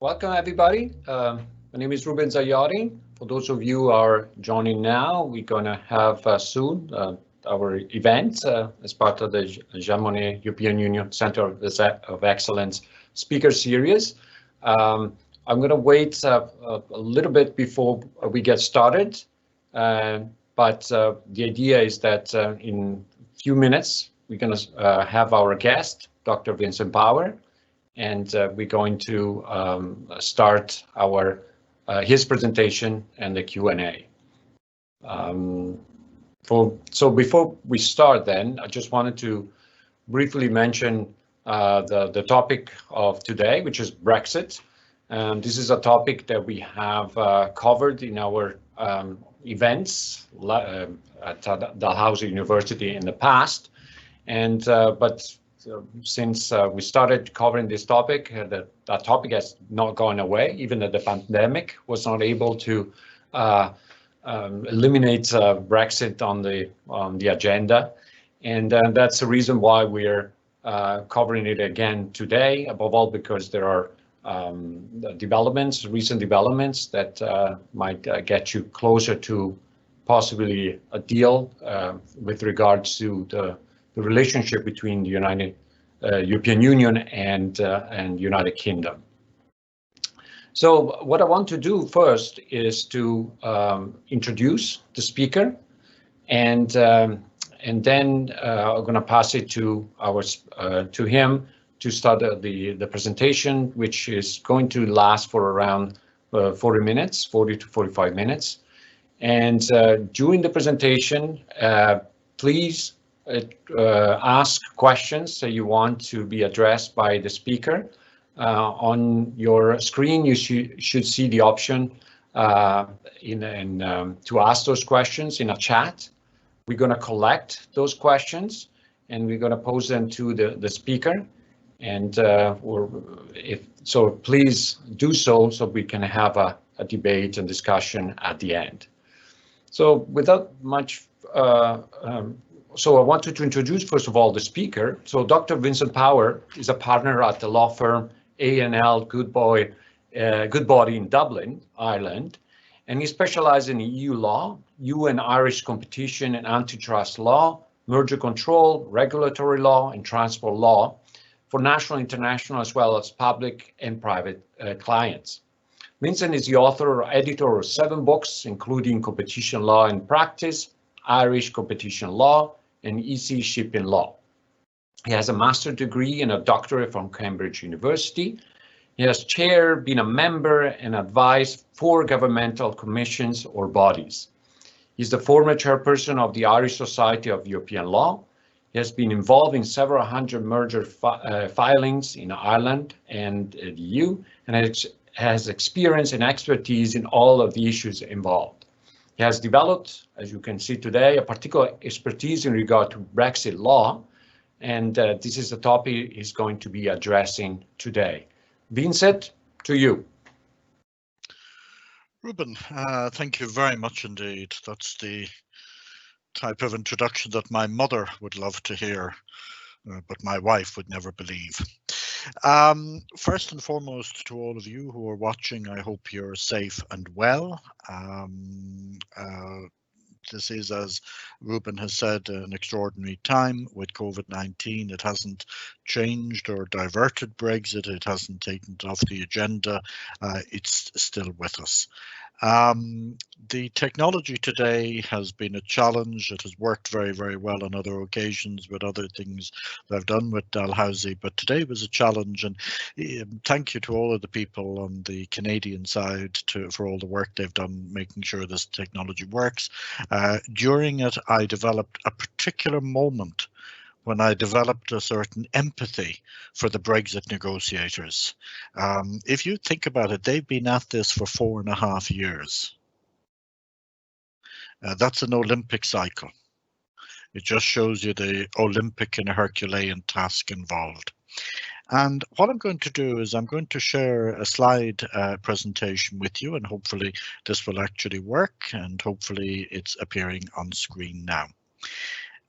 Welcome, everybody. My name is Ruben Zaiotti. For those of you who are joining now, we're going to have soon our event as part of the Monnet European Union Center of Excellence speaker series. I'm going to wait a little bit before we get started, but the idea is that in a few minutes, we're going to have our guest, Dr. Vincent Power, and we're going to start our his presentation and the Q&A. So before we start then, I just wanted to briefly mention the topic of today, which is Brexit. This is a topic that we have covered in our events at Dalhousie University in the past, and since we started covering this topic, that topic has not gone away, even though the pandemic was not able to eliminate Brexit on the agenda. And that's the reason why we're covering it again today, above all because there are recent developments that might get you closer to possibly a deal with regards to the relationship between the European Union and United Kingdom. So what I want to do first is to introduce the speaker, and then I'm going to pass it to him to start the presentation, which is going to last for around 40 to 45 minutes. And during the presentation, please ask questions that you want to be addressed by the speaker. On your screen, you should see the option to ask those questions in a chat. We're going to collect those questions and we're going to pose them to the speaker. And so please do so we can have a debate and discussion at the end. So without much So I wanted to introduce, first of all, the speaker. So Dr. Vincent Power is a partner at the law firm A&L Goodbody in Dublin, Ireland, and he specializes in EU law, EU and Irish competition and antitrust law, merger control, regulatory law, and transport law for national, international, as well as public and private clients. Vincent is the author or editor of 7 books, including Competition Law and Practice, Irish Competition Law, and EC Shipping Law. He has a master's degree and a doctorate from Cambridge University. He has been a member and advised 4 governmental commissions or bodies. He's the former chairperson of the Irish Society of European Law. He has been involved in several hundred merger filings in Ireland and the EU, and has experience and expertise in all of the issues involved. He has developed, as you can see today, a particular expertise in regard to Brexit law, and this is the topic he's going to be addressing today. Vincent, to you. Ruben, thank you very much indeed. That's the type of introduction that my mother would love to hear, but my wife would never believe. First and foremost, to all of you who are watching, I hope you're safe and well. This is, as Ruben has said, an extraordinary time with COVID-19. It hasn't changed or diverted Brexit. It hasn't taken it off the agenda. It's still with us. The technology today has been a challenge. It has worked very, very well on other occasions with other things that I've done with Dalhousie, but today was a challenge, and thank you to all of the people on the Canadian side for all the work they've done making sure this technology works. During it, I developed a particular moment when I developed a certain empathy for the Brexit negotiators. If you think about it, they've been at this for 4.5 years. That's an Olympic cycle. It just shows you the Olympic and Herculean task involved. And what I'm going to do is I'm going to share a slide presentation with you, and hopefully this will actually work, and hopefully it's appearing on screen now.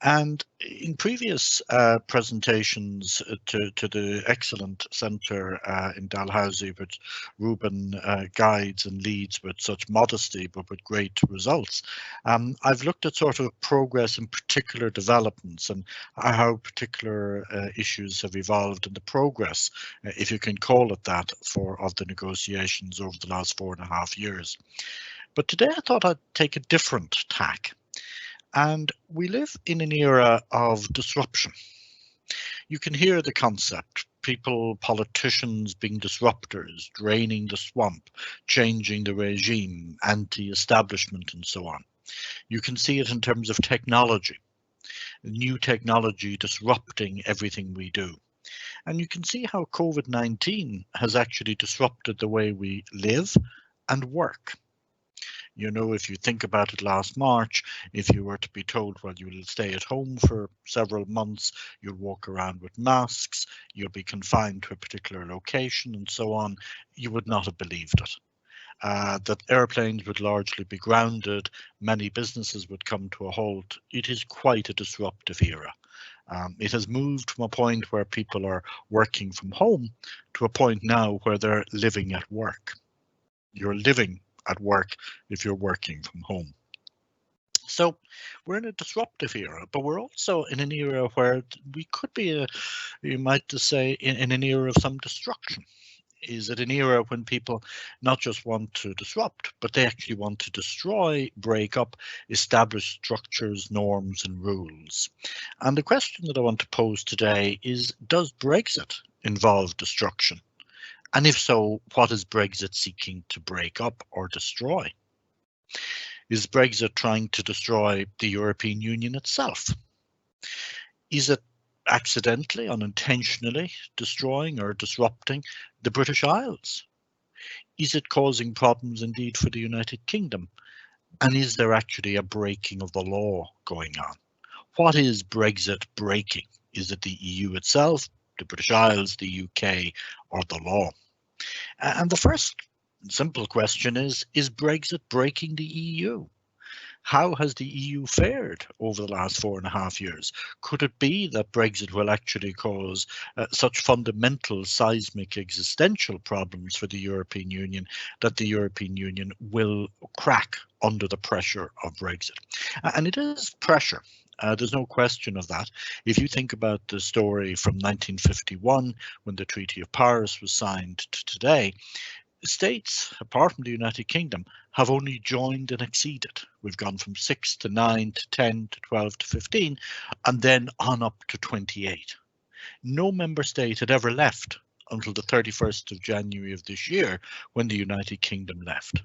And in previous presentations to the excellent centre in Dalhousie, which Ruben guides and leads with such modesty but with great results, I've looked at sort of progress in particular developments and how particular issues have evolved in the progress, if you can call it that, of the negotiations over the last 4.5 years. But today I thought I'd take a different tack. And we live in an era of disruption. You can hear the concept, people, politicians being disruptors, draining the swamp, changing the regime, anti-establishment and so on. You can see it in terms of technology, new technology disrupting everything we do. And you can see how COVID-19 has actually disrupted the way we live and work. You know, if you think about it last March, if you were to be told, well, you'll stay at home for several months, you'll walk around with masks, you'll be confined to a particular location and so on, you would not have believed it. That airplanes would largely be grounded, many businesses would come to a halt. It is quite a disruptive era. It has moved from a point where people are working from home to a point now where they're living at work. You're living at work if you're working from home. So we're in a disruptive era, but we're also in an era where we could be, you might say, in an era of some destruction. Is it an era when people not just want to disrupt, but they actually want to destroy, break up, establish structures, norms and rules? And the question that I want to pose today is, does Brexit involve destruction? And if so, what is Brexit seeking to break up or destroy? Is Brexit trying to destroy the European Union itself? Is it accidentally, unintentionally destroying or disrupting the British Isles? Is it causing problems indeed for the United Kingdom? And is there actually a breaking of the law going on? What is Brexit breaking? Is it the EU itself, the British Isles, the UK, or the law? And the first simple question is Brexit breaking the EU? How has the EU fared over the last 4.5 years? Could it be that Brexit will actually cause such fundamental seismic existential problems for the European Union that the European Union will crack under the pressure of Brexit? And it is pressure. There's no question of that. If you think about the story from 1951, when the Treaty of Paris was signed, to today, states, apart from the United Kingdom, have only joined and exceeded. We've gone from 6 to 9 to 10 to 12 to 15, and then on up to 28. No member state had ever left until the 31st of January of this year, when the United Kingdom left.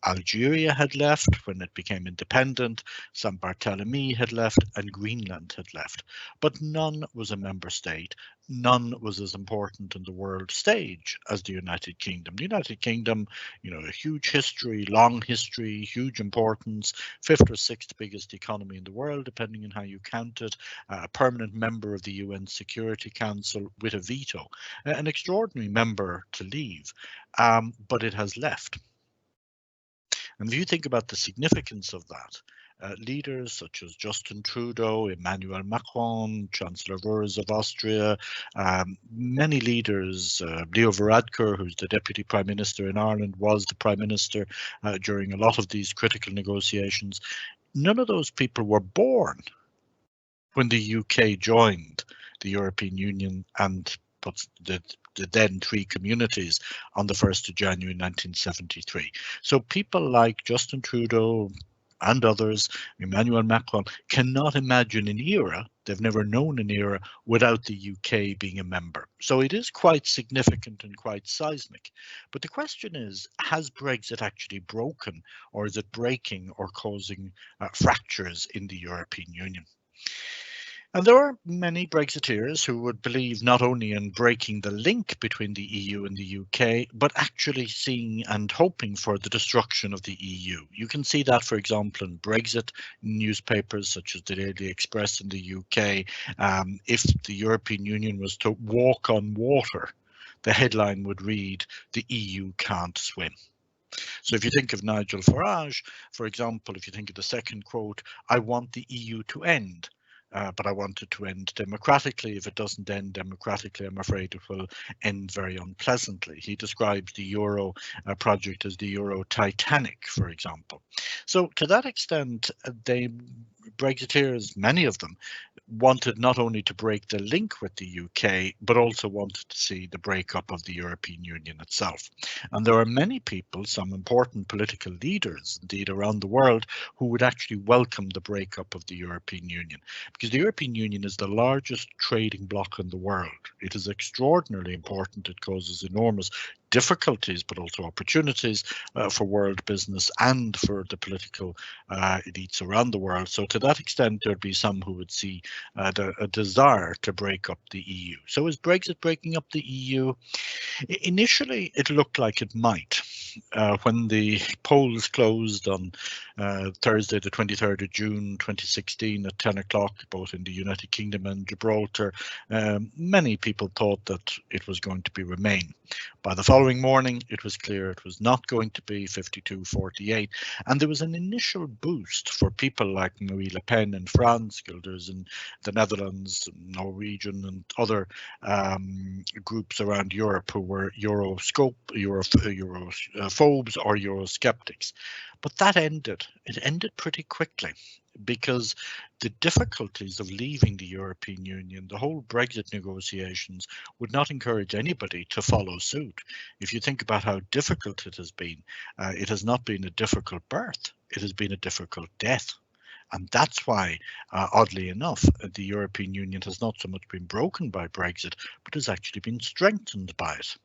Algeria had left when it became independent, St. Barthélemy had left, and Greenland had left. But none was a member state. None was as important in the world stage as the United Kingdom. The United Kingdom, you know, a huge history, long history, huge importance, 5th or 6th biggest economy in the world, depending on how you count it, a permanent member of the UN Security Council with a veto, an extraordinary member to leave, but it has left. And if you think about the significance of that, leaders such as Justin Trudeau, Emmanuel Macron, Chancellor Kurz of Austria, many leaders, Leo Varadkar, who's the Deputy Prime Minister in Ireland, was the Prime Minister during a lot of these critical negotiations. None of those people were born when the UK joined the European Union and the then 3 communities on the 1st of January 1973. So people like Justin Trudeau and others, Emmanuel Macron, cannot imagine an era, they've never known an era, without the UK being a member. So it is quite significant and quite seismic. But the question is, has Brexit actually broken, or is it breaking or causing fractures in the European Union? And there are many Brexiteers who would believe not only in breaking the link between the EU and the UK, but actually seeing and hoping for the destruction of the EU. You can see that, for example, in Brexit newspapers such as the Daily Express in the UK. If the European Union was to walk on water, the headline would read, "The EU can't swim." So if you think of Nigel Farage, for example, if you think of the second quote, "I want the EU to end," but I want it to end democratically. If it doesn't end democratically, I'm afraid it will end very unpleasantly. He describes the Euro project as the Euro Titanic, for example. So to that extent, Brexiteers, many of them, wanted not only to break the link with the UK, but also wanted to see the breakup of the European Union itself. And there are many people, some important political leaders, indeed around the world, who would actually welcome the breakup of the European Union, because the European Union is the largest trading bloc in the world. It is extraordinarily important. It causes enormous difficulties, but also opportunities for world business and for the political elites around the world. So to that extent, there'd be some who would see a desire to break up the EU. So is Brexit breaking up the EU? Initially, it looked like it might. When the polls closed on Thursday, the 23rd of June 2016 at 10 o'clock, both in the United Kingdom and Gibraltar, many people thought that it was going to be Remain. By the following morning, it was clear it was not going to be 52-48. And there was an initial boost for people like Marie Le Pen in France, Gilders in the Netherlands, Norwegian and other groups around Europe who were Europhobes or Eurosceptics. But that ended. It ended pretty quickly, because the difficulties of leaving the European Union, the whole Brexit negotiations, would not encourage anybody to follow suit. If you think about how difficult it has not been a difficult birth, it has been a difficult death. And that's why, oddly enough, the European Union has not so much been broken by Brexit, but has actually been strengthened by it.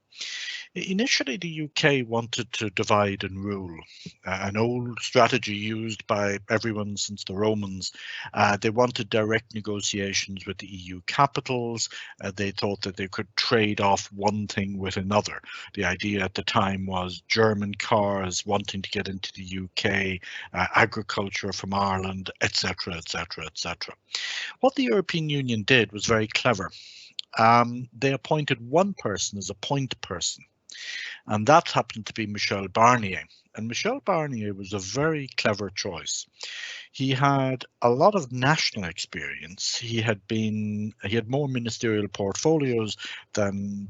Initially, the UK wanted to divide and rule, an old strategy used by everyone since the Romans. They wanted direct negotiations with the EU capitals. They thought that they could trade off one thing with another. The idea at the time was German cars wanting to get into the UK, agriculture from Ireland, etc., etc., etc. What the European Union did was very clever. They appointed one person as a point person, and that happened to be Michel Barnier. And Michel Barnier was a very clever choice. He had a lot of national experience. He had more ministerial portfolios than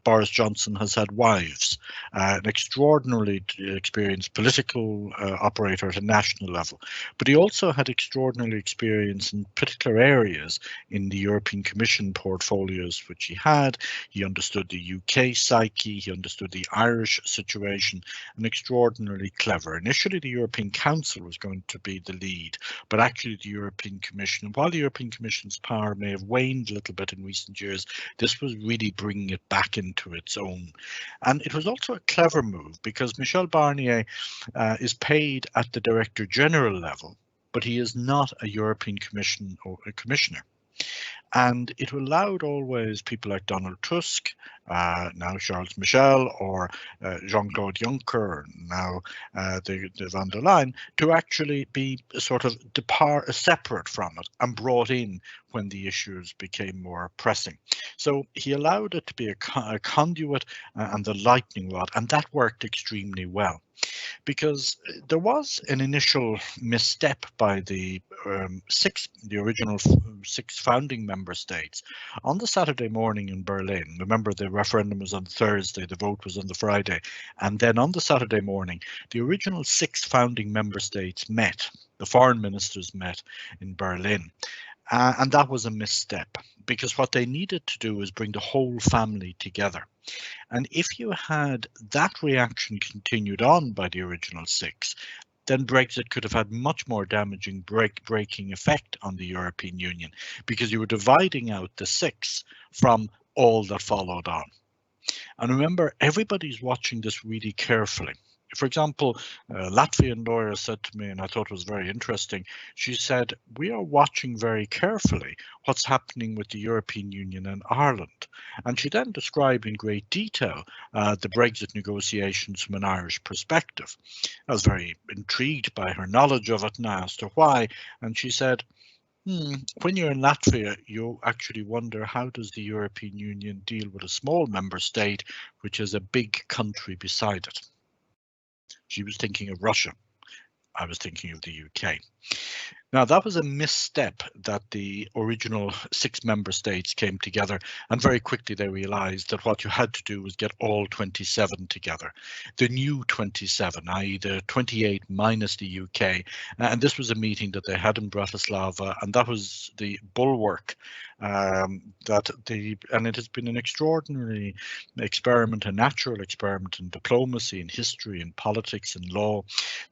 Boris Johnson has had wives, an extraordinarily experienced political operator at a national level, but he also had extraordinary experience in particular areas in the European Commission portfolios which he had. He understood the UK psyche, he understood the Irish situation, and extraordinarily clever. Initially, the European Council was going to be the lead, but actually the European Commission, while the European Commission's power may have waned a little bit in recent years, this was really bringing it back into its own. And it was also a clever move, because Michel Barnier is paid at the Director General level, but he is not a European Commission or a commissioner. And it allowed always people like Donald Tusk, now Charles Michel, or Jean-Claude Juncker, now the von der Leyen, to actually be sort of separate from it and brought in when the issues became more pressing. So he allowed it to be a conduit and the lightning rod, and that worked extremely well. Because there was an initial misstep by the original six founding member states. On the Saturday morning in Berlin, remember the referendum was on Thursday, the vote was on the Friday, and then on the Saturday morning, the original 6 founding member states met. The foreign ministers met in Berlin. And that was a misstep, because what they needed to do was bring the whole family together. And if you had that reaction continued on by the original 6, then Brexit could have had much more damaging breaking effect on the European Union, because you were dividing out the 6 from all that followed on. And remember, everybody's watching this really carefully. For example, a Latvian lawyer said to me, and I thought it was very interesting, she said, we are watching very carefully what's happening with the European Union and Ireland. And she then described in great detail the Brexit negotiations from an Irish perspective. I was very intrigued by her knowledge of it and I asked her why. And she said, when you're in Latvia, you actually wonder, how does the European Union deal with a small member state which has a big country beside it? She was thinking of Russia. I was thinking of the UK. Now, that was a misstep that the original 6 member states came together, and very quickly they realised that what you had to do was get all 27 together. The new 27, i.e. the 28 minus the UK, and this was a meeting that they had in Bratislava, and that was the bulwark and it has been an extraordinary experiment, a natural experiment in diplomacy, in history, in politics, in law,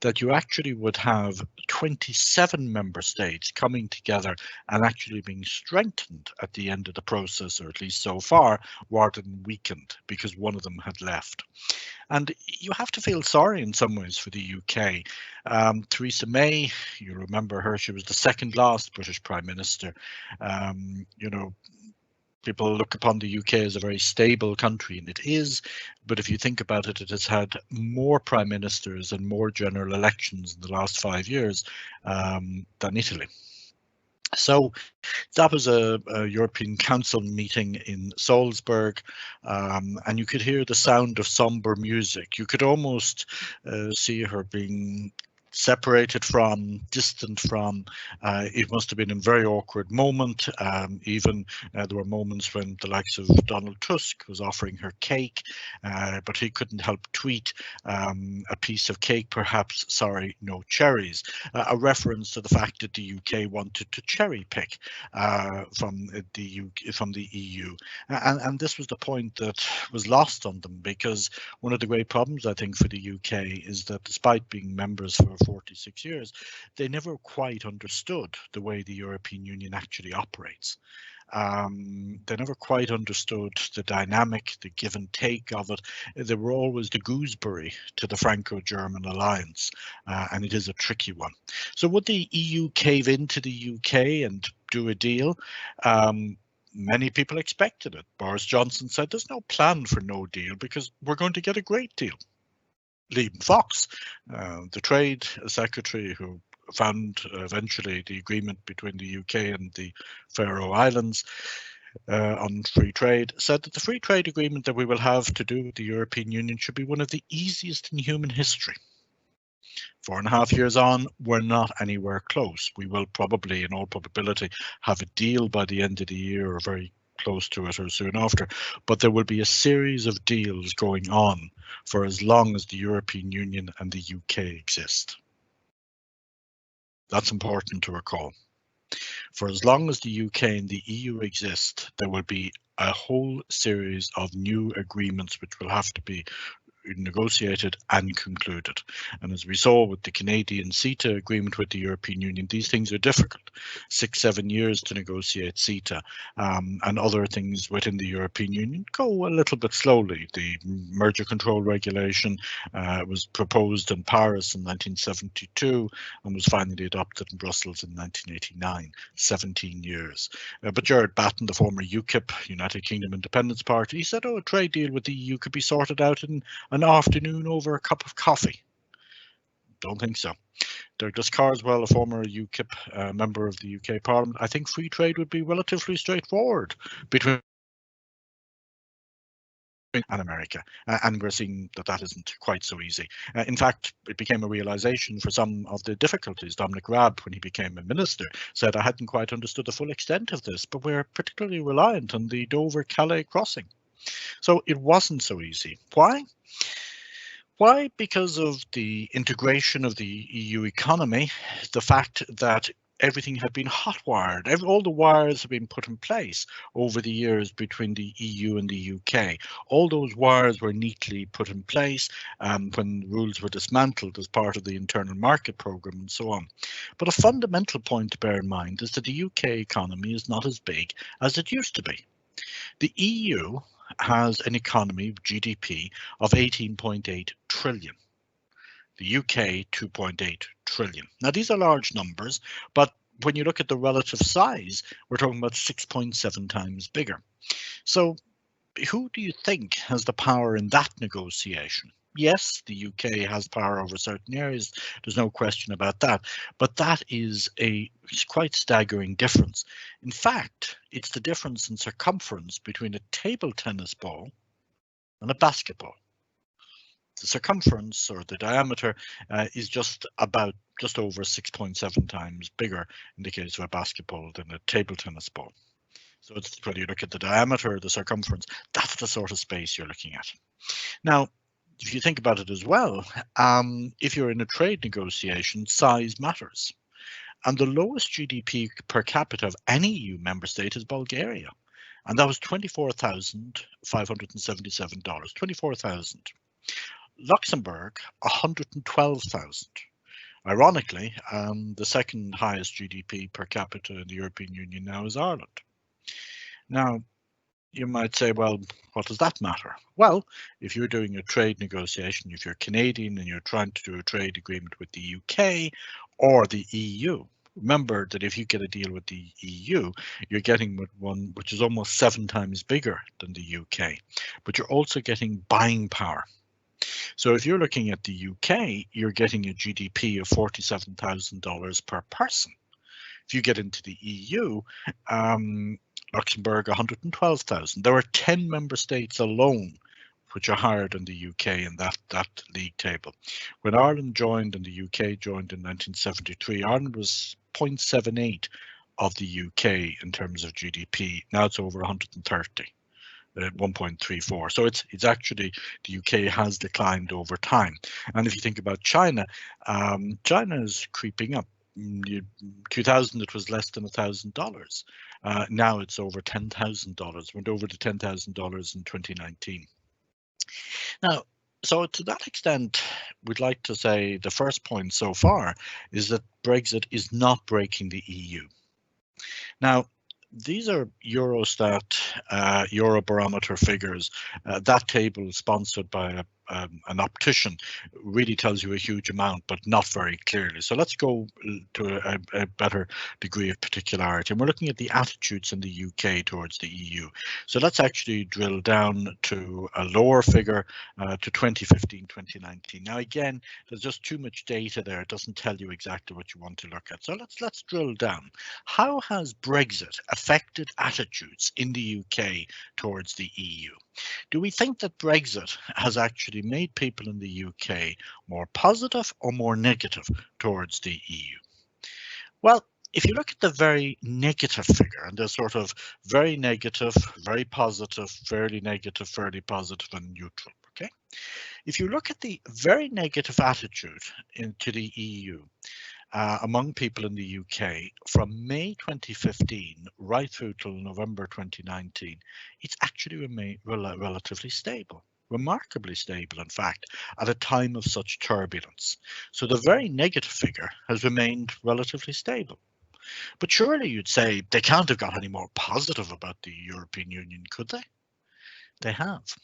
that you actually would have 27 member states coming together and actually being strengthened at the end of the process, or at least so far, rather than weakened because one of them had left. And you have to feel sorry in some ways for the UK. Theresa May, you remember her, she was the second last British Prime Minister. You know, people look upon the UK as a very stable country, and it is, but if you think about it, it has had more prime ministers and more general elections in the last 5 years than Italy. So that was a European Council meeting in Salzburg, and you could hear the sound of somber music. You could almost see her being separated from, distant from. It must have been a very awkward moment. Even there were moments when the likes of Donald Tusk was offering her cake, but he couldn't help tweet a piece of cake, perhaps, sorry, no cherries, a reference to the fact that the UK wanted to cherry pick from the EU, and this was the point that was lost on them, because one of the great problems, I think, for the UK is that despite being members for 46 years, they never quite understood the way the European Union actually operates. They never quite understood the dynamic, the give and take of it. They were always the gooseberry to the Franco-German alliance, and it is a tricky one. So would the EU cave into the UK and do a deal? Many people expected it. Boris Johnson said there's no plan for no deal because we're going to get a great deal. Liam Fox, the Trade Secretary, who found eventually the agreement between the UK and the Faroe Islands on free trade, said that the free trade agreement that we will have to do with the European Union should be one of the easiest in human history. 4.5 years on, we're not anywhere close. We will probably, in all probability, have a deal by the end of the year, or very close to it, or soon after, but there will be a series of deals going on for as long as the European Union and the UK exist. That's important to recall. For as long as the UK and the EU exist, there will be a whole series of new agreements which will have to be negotiated and concluded. And as we saw with the Canadian CETA agreement with the European Union, these things are difficult. 6-7 years to negotiate CETA, and other things within the European Union go a little bit slowly. The merger control regulation was proposed in Paris in 1972 and was finally adopted in Brussels in 1989, 17 years. But Gerard Batten, the former UKIP, United Kingdom Independence Party, he said, oh, a trade deal with the EU could be sorted out in an afternoon over a cup of coffee. Don't think so. Douglas Carswell, a former UKIP member of the UK Parliament, I think free trade would be relatively straightforward between and America, and we're seeing that that isn't quite so easy. In fact, it became a realization for some of the difficulties. Dominic Raab, when he became a minister, said, I hadn't quite understood the full extent of this, but we're particularly reliant on the Dover-Calais crossing. So it wasn't so easy. Why? Why? Because of the integration of the EU economy, the fact that everything had been hot-wired, all the wires have been put in place over the years between the EU and the UK. All those wires were neatly put in place when rules were dismantled as part of the internal market programme and so on. But a fundamental point to bear in mind is that the UK economy is not as big as it used to be. The EU has an economy, GDP, of 18.8 trillion. The UK, 2.8 trillion. Now, these are large numbers, but when you look at the relative size, we're talking about 6.7 times bigger. So who do you think has the power in that negotiation? Yes, the UK has power over certain areas, there's no question about that, but that is a quite staggering difference. In fact, it's the difference in circumference between a table tennis ball and a basketball. The circumference, or the diameter, is just about just over 6.7 times bigger in the case of a basketball than a table tennis ball. So it's whether you look at the diameter, the circumference, that's the sort of space you're looking at. Now, if you think about it as well, if you're in a trade negotiation, size matters. And the lowest GDP per capita of any EU member state is Bulgaria. And that was $24,577, 24,000. Luxembourg, 112,000. Ironically, the second highest GDP per capita in the European Union now is Ireland. Now, you might say, well, what does that matter? Well, if you're doing a trade negotiation, if you're Canadian and you're trying to do a trade agreement with the UK or the EU, remember that if you get a deal with the EU, you're getting with one which is almost 7 times bigger than the UK, but you're also getting buying power. So if you're looking at the UK, you're getting a GDP of $47,000 per person. If you get into the EU, Luxembourg 112,000. There are 10 member states alone which are higher than the UK in that league table. When Ireland joined and the UK joined in 1973, Ireland was 0.78 of the UK in terms of GDP. Now it's over 130. 1.34. So it's actually, the UK has declined over time. And if you think about China, China is creeping up. 2000 it was less than $1,000. Now it's over $10,000. Went over to $10,000 in 2019. Now, so to that extent, we'd like to say the first point so far is that Brexit is not breaking the EU. Now, these are Eurostat Eurobarometer figures. That table is sponsored by an optician, really tells you a huge amount, but not very clearly. So let's go to a better degree of particularity. And we're looking at the attitudes in the UK towards the EU. So let's actually drill down to a lower figure to 2015, 2019. Now, again, there's just too much data there. It doesn't tell you exactly what you want to look at. So let's drill down. How has Brexit affected attitudes in the UK towards the EU? Do we think that Brexit has actually made people in the UK more positive or more negative towards the EU? Well, if you look at the very negative figure, and there's sort of very negative, very positive, fairly negative, fairly positive, and neutral, okay? If you look at the very negative attitude into the EU, among people in the UK from May 2015 right through till November 2019, it's actually remained relatively stable, remarkably stable, in fact, at a time of such turbulence. So the very negative figure has remained relatively stable. But surely you'd say they can't have got any more positive about the European Union, could they? They have.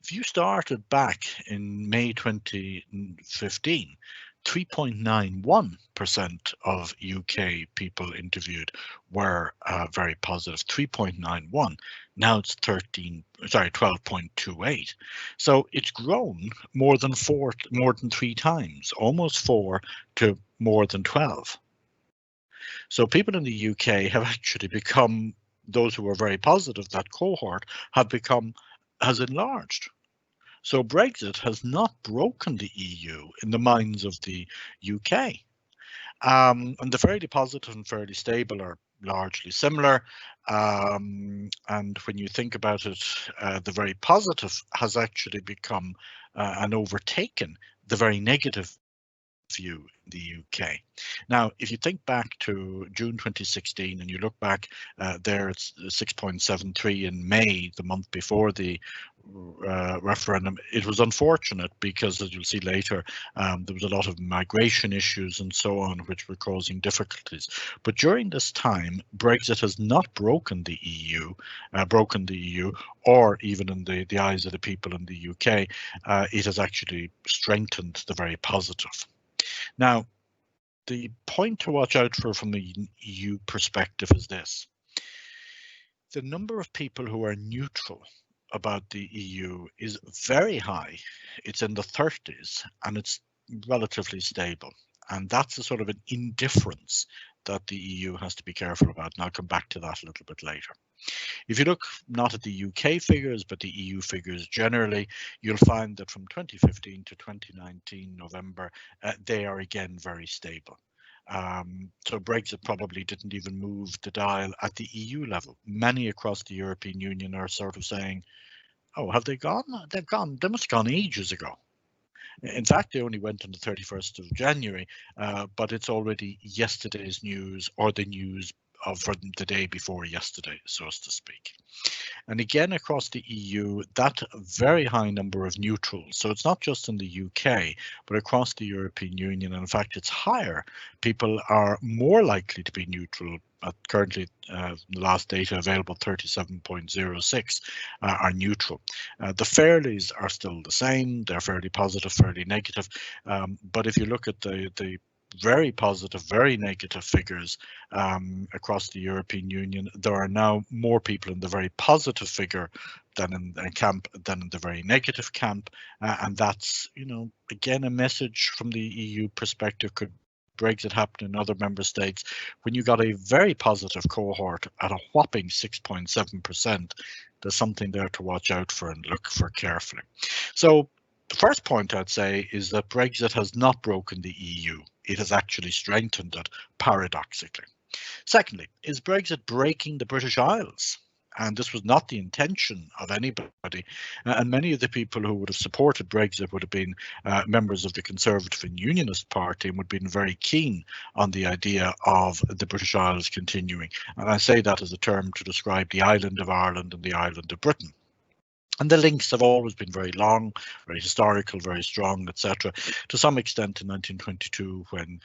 If you started back in May 2015, 3.91% of UK people interviewed were very positive. 3.91. Now it's 12.28. So it's grown more than 3 times, almost 4 to more than 12. So people in the UK have actually become, those who were very positive, that cohort has enlarged. So Brexit has not broken the EU in the minds of the UK. And the fairly positive and fairly stable are largely similar. And when you think about it, the very positive has actually become and overtaken the very negative view in the UK. Now, if you think back to June 2016 and you look back there, it's 6.73 in May, the month before the referendum. It was unfortunate because, as you'll see later, there was a lot of migration issues and so on which were causing difficulties. But during this time, Brexit has not broken the EU, or even in the eyes of the people in the UK, it has actually strengthened the very positive. Now, the point to watch out for from the EU perspective is this. The number of people who are neutral about the EU is very high. It's in the 30s and it's relatively stable. And that's a sort of an indifference that the EU has to be careful about, and I'll come back to that a little bit later. If you look not at the UK figures, but the EU figures generally, you'll find that from 2015 to 2019 November, they are again very stable. So Brexit probably didn't even move the dial at the EU level. Many across the European Union are sort of saying, oh, have they gone? They've gone. They must have gone ages ago. In fact, they only went on the 31st of January, but it's already yesterday's news, or the news of the day before yesterday, so to speak. And again, across the EU, that very high number of neutrals, so it's not just in the UK, but across the European Union, and in fact, it's higher. People are more likely to be neutral. Currently, the last data available, 37.06, are neutral. The fairlies are still the same. They're fairly positive, fairly negative. But if you look at the very positive, very negative figures across the European Union, there are now more people in the very positive figure than in the camp than in the very negative camp, and that's, you know, again, a message from the EU perspective. Could Brexit happen in other member states? When you got a very positive cohort at a whopping 6.7%, there's something there to watch out for and look for carefully. So the first point I'd say is that Brexit has not broken the EU. It has actually strengthened it, paradoxically. Secondly, is Brexit breaking the British Isles? And this was not the intention of anybody. And many of the people who would have supported Brexit would have been members of the Conservative and Unionist Party, and would have been very keen on the idea of the British Isles continuing. And I say that as a term to describe the island of Ireland and the island of Britain. And the links have always been very long, very historical, very strong, etc. To some extent in 1922, when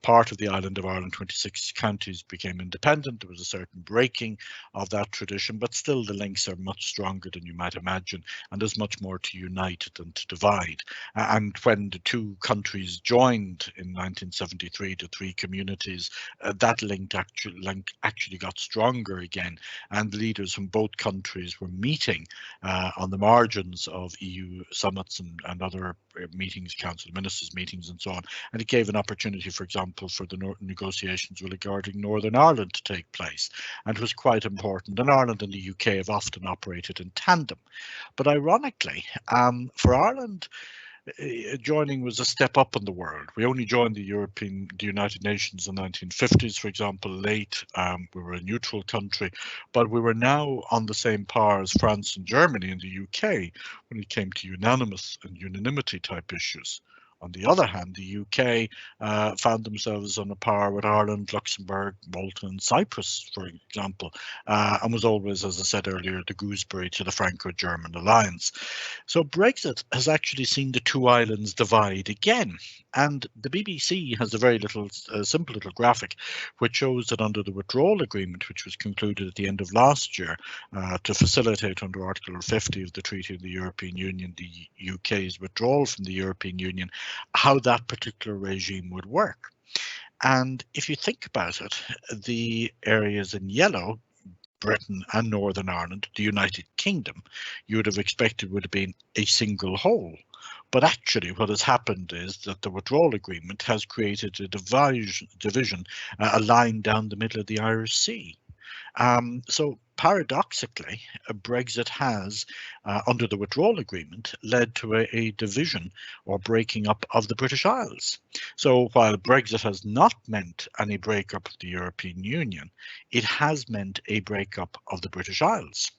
part of the island of Ireland, 26 counties, became independent, there was a certain breaking of that tradition, but still the links are much stronger than you might imagine, and there's much more to unite than to divide. And when the two countries joined in 1973, the three communities, that link actually got stronger again, and leaders from both countries were meeting on the margins of EU summits and other meetings, Council of Ministers meetings and so on. And it gave an opportunity, for example, for the negotiations regarding Northern Ireland to take place. And it was quite important. And Ireland and the UK have often operated in tandem. But ironically, for Ireland, joining was a step up in the world. We only joined the United Nations in the 1950s, for example, late. We were a neutral country, but we were now on the same par as France and Germany and the UK when it came to unanimity type issues. On the other hand, the UK found themselves on a par with Ireland, Luxembourg, Malta and Cyprus, for example, and was always, as I said earlier, the gooseberry to the Franco-German alliance. So Brexit has actually seen the two islands divide again. And the BBC has a very simple little graphic which shows that under the withdrawal agreement, which was concluded at the end of last year to facilitate under Article 50 of the Treaty of the European Union, the UK's withdrawal from the European Union, how that particular regime would work. And if you think about it, the areas in yellow, Britain and Northern Ireland, the United Kingdom, you would have expected would have been a single whole. But actually what has happened is that the withdrawal agreement has created a division, a line down the middle of the Irish Sea. So paradoxically, Brexit has, under the withdrawal agreement, led to a division or breaking up of the British Isles. So while Brexit has not meant any breakup of the European Union, it has meant a breakup of the British Isles.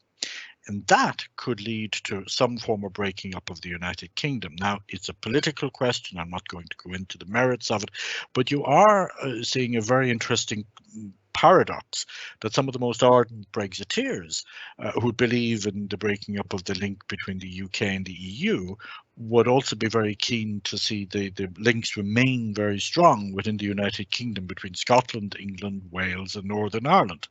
And that could lead to some form of breaking up of the United Kingdom. Now, it's a political question. I'm not going to go into the merits of it, but you are seeing a very interesting paradox that some of the most ardent Brexiteers who believe in the breaking up of the link between the UK and the EU would also be very keen to see the links remain very strong within the United Kingdom between Scotland, England, Wales and Northern Ireland.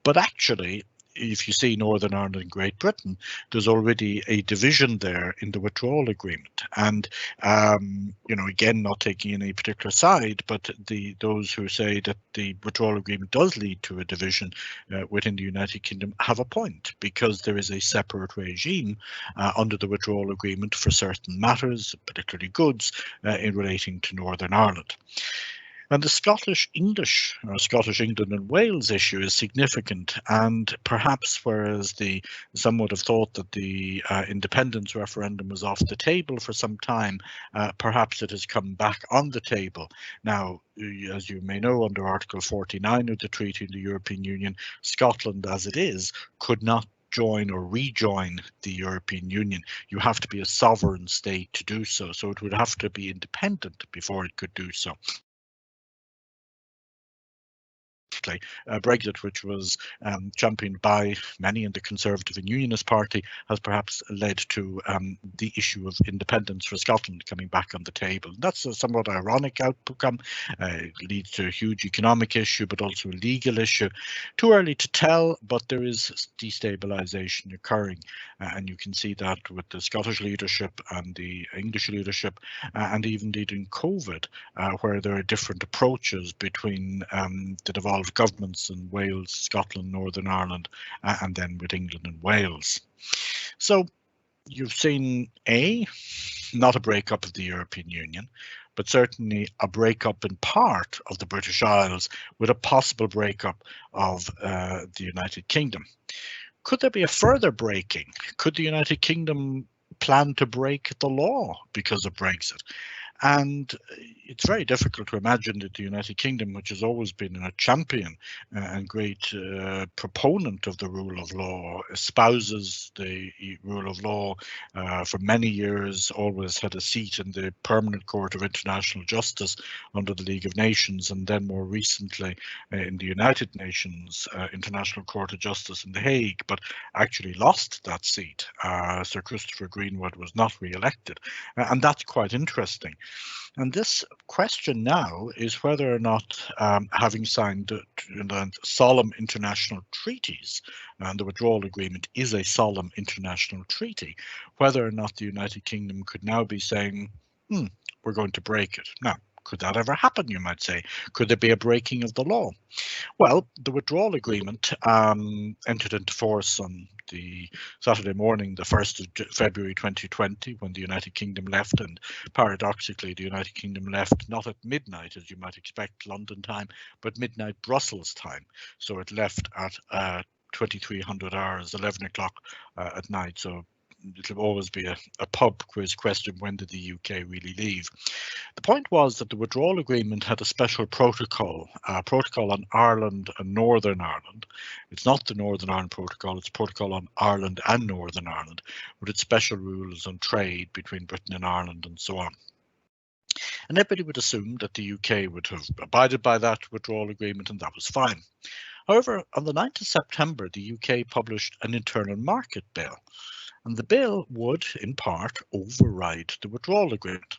But actually, if you see Northern Ireland and Great Britain, there's already a division there in the withdrawal agreement. And, you know, again, not taking any particular side, but those who say that the withdrawal agreement does lead to a division within the United Kingdom have a point, because there is a separate regime under the withdrawal agreement for certain matters, particularly goods, in relating to Northern Ireland. And the Scottish-English, or Scottish, England and Wales issue is significant, and perhaps whereas some would have thought that the independence referendum was off the table for some time, perhaps it has come back on the table. Now, as you may know, under Article 49 of the Treaty of the European Union, Scotland as it is could not join or rejoin the European Union. You have to be a sovereign state to do so, so it would have to be independent before it could do so. Brexit, which was championed by many in the Conservative and Unionist Party, has perhaps led to the issue of independence for Scotland coming back on the table. That's a somewhat ironic outcome. It leads to a huge economic issue, but also a legal issue. Too early to tell, but there is destabilisation occurring, and you can see that with the Scottish leadership and the English leadership, and even indeed in COVID, where there are different approaches between the devolved governments in Wales, Scotland, Northern Ireland, and then with England and Wales. So you've seen not a breakup of the European Union, but certainly a breakup in part of the British Isles, with a possible breakup of the United Kingdom. Could there be a further breaking? Could the United Kingdom plan to break the law because of Brexit? And it's very difficult to imagine that the United Kingdom, which has always been a champion and great proponent of the rule of law, espouses the rule of law for many years, always had a seat in the Permanent Court of International Justice under the League of Nations, and then more recently in the United Nations International Court of Justice in The Hague, but actually lost that seat. Sir Christopher Greenwood was not re-elected, and that's quite interesting. And this question now is whether or not, having signed solemn international treaties, and the withdrawal agreement is a solemn international treaty, whether or not the United Kingdom could now be saying, we're going to break it. Now, could that ever happen, you might say? Could there be a breaking of the law? Well, the withdrawal agreement entered into force on the Saturday morning, the 1st of February 2020, when the United Kingdom left, and paradoxically the United Kingdom left not at midnight, as you might expect London time, but midnight Brussels time. So it left at 2300 hours, 11 o'clock at night. So it'll always be a pub quiz question, when did the UK really leave? The point was that the withdrawal agreement had a special protocol, a protocol on Ireland and Northern Ireland. It's not the Northern Ireland protocol, it's a protocol on Ireland and Northern Ireland, with its special rules on trade between Britain and Ireland and so on. And everybody would assume that the UK would have abided by that withdrawal agreement, and that was fine. However, on the 9th of September, the UK published an internal market bill, and the bill would, in part, override the withdrawal agreement.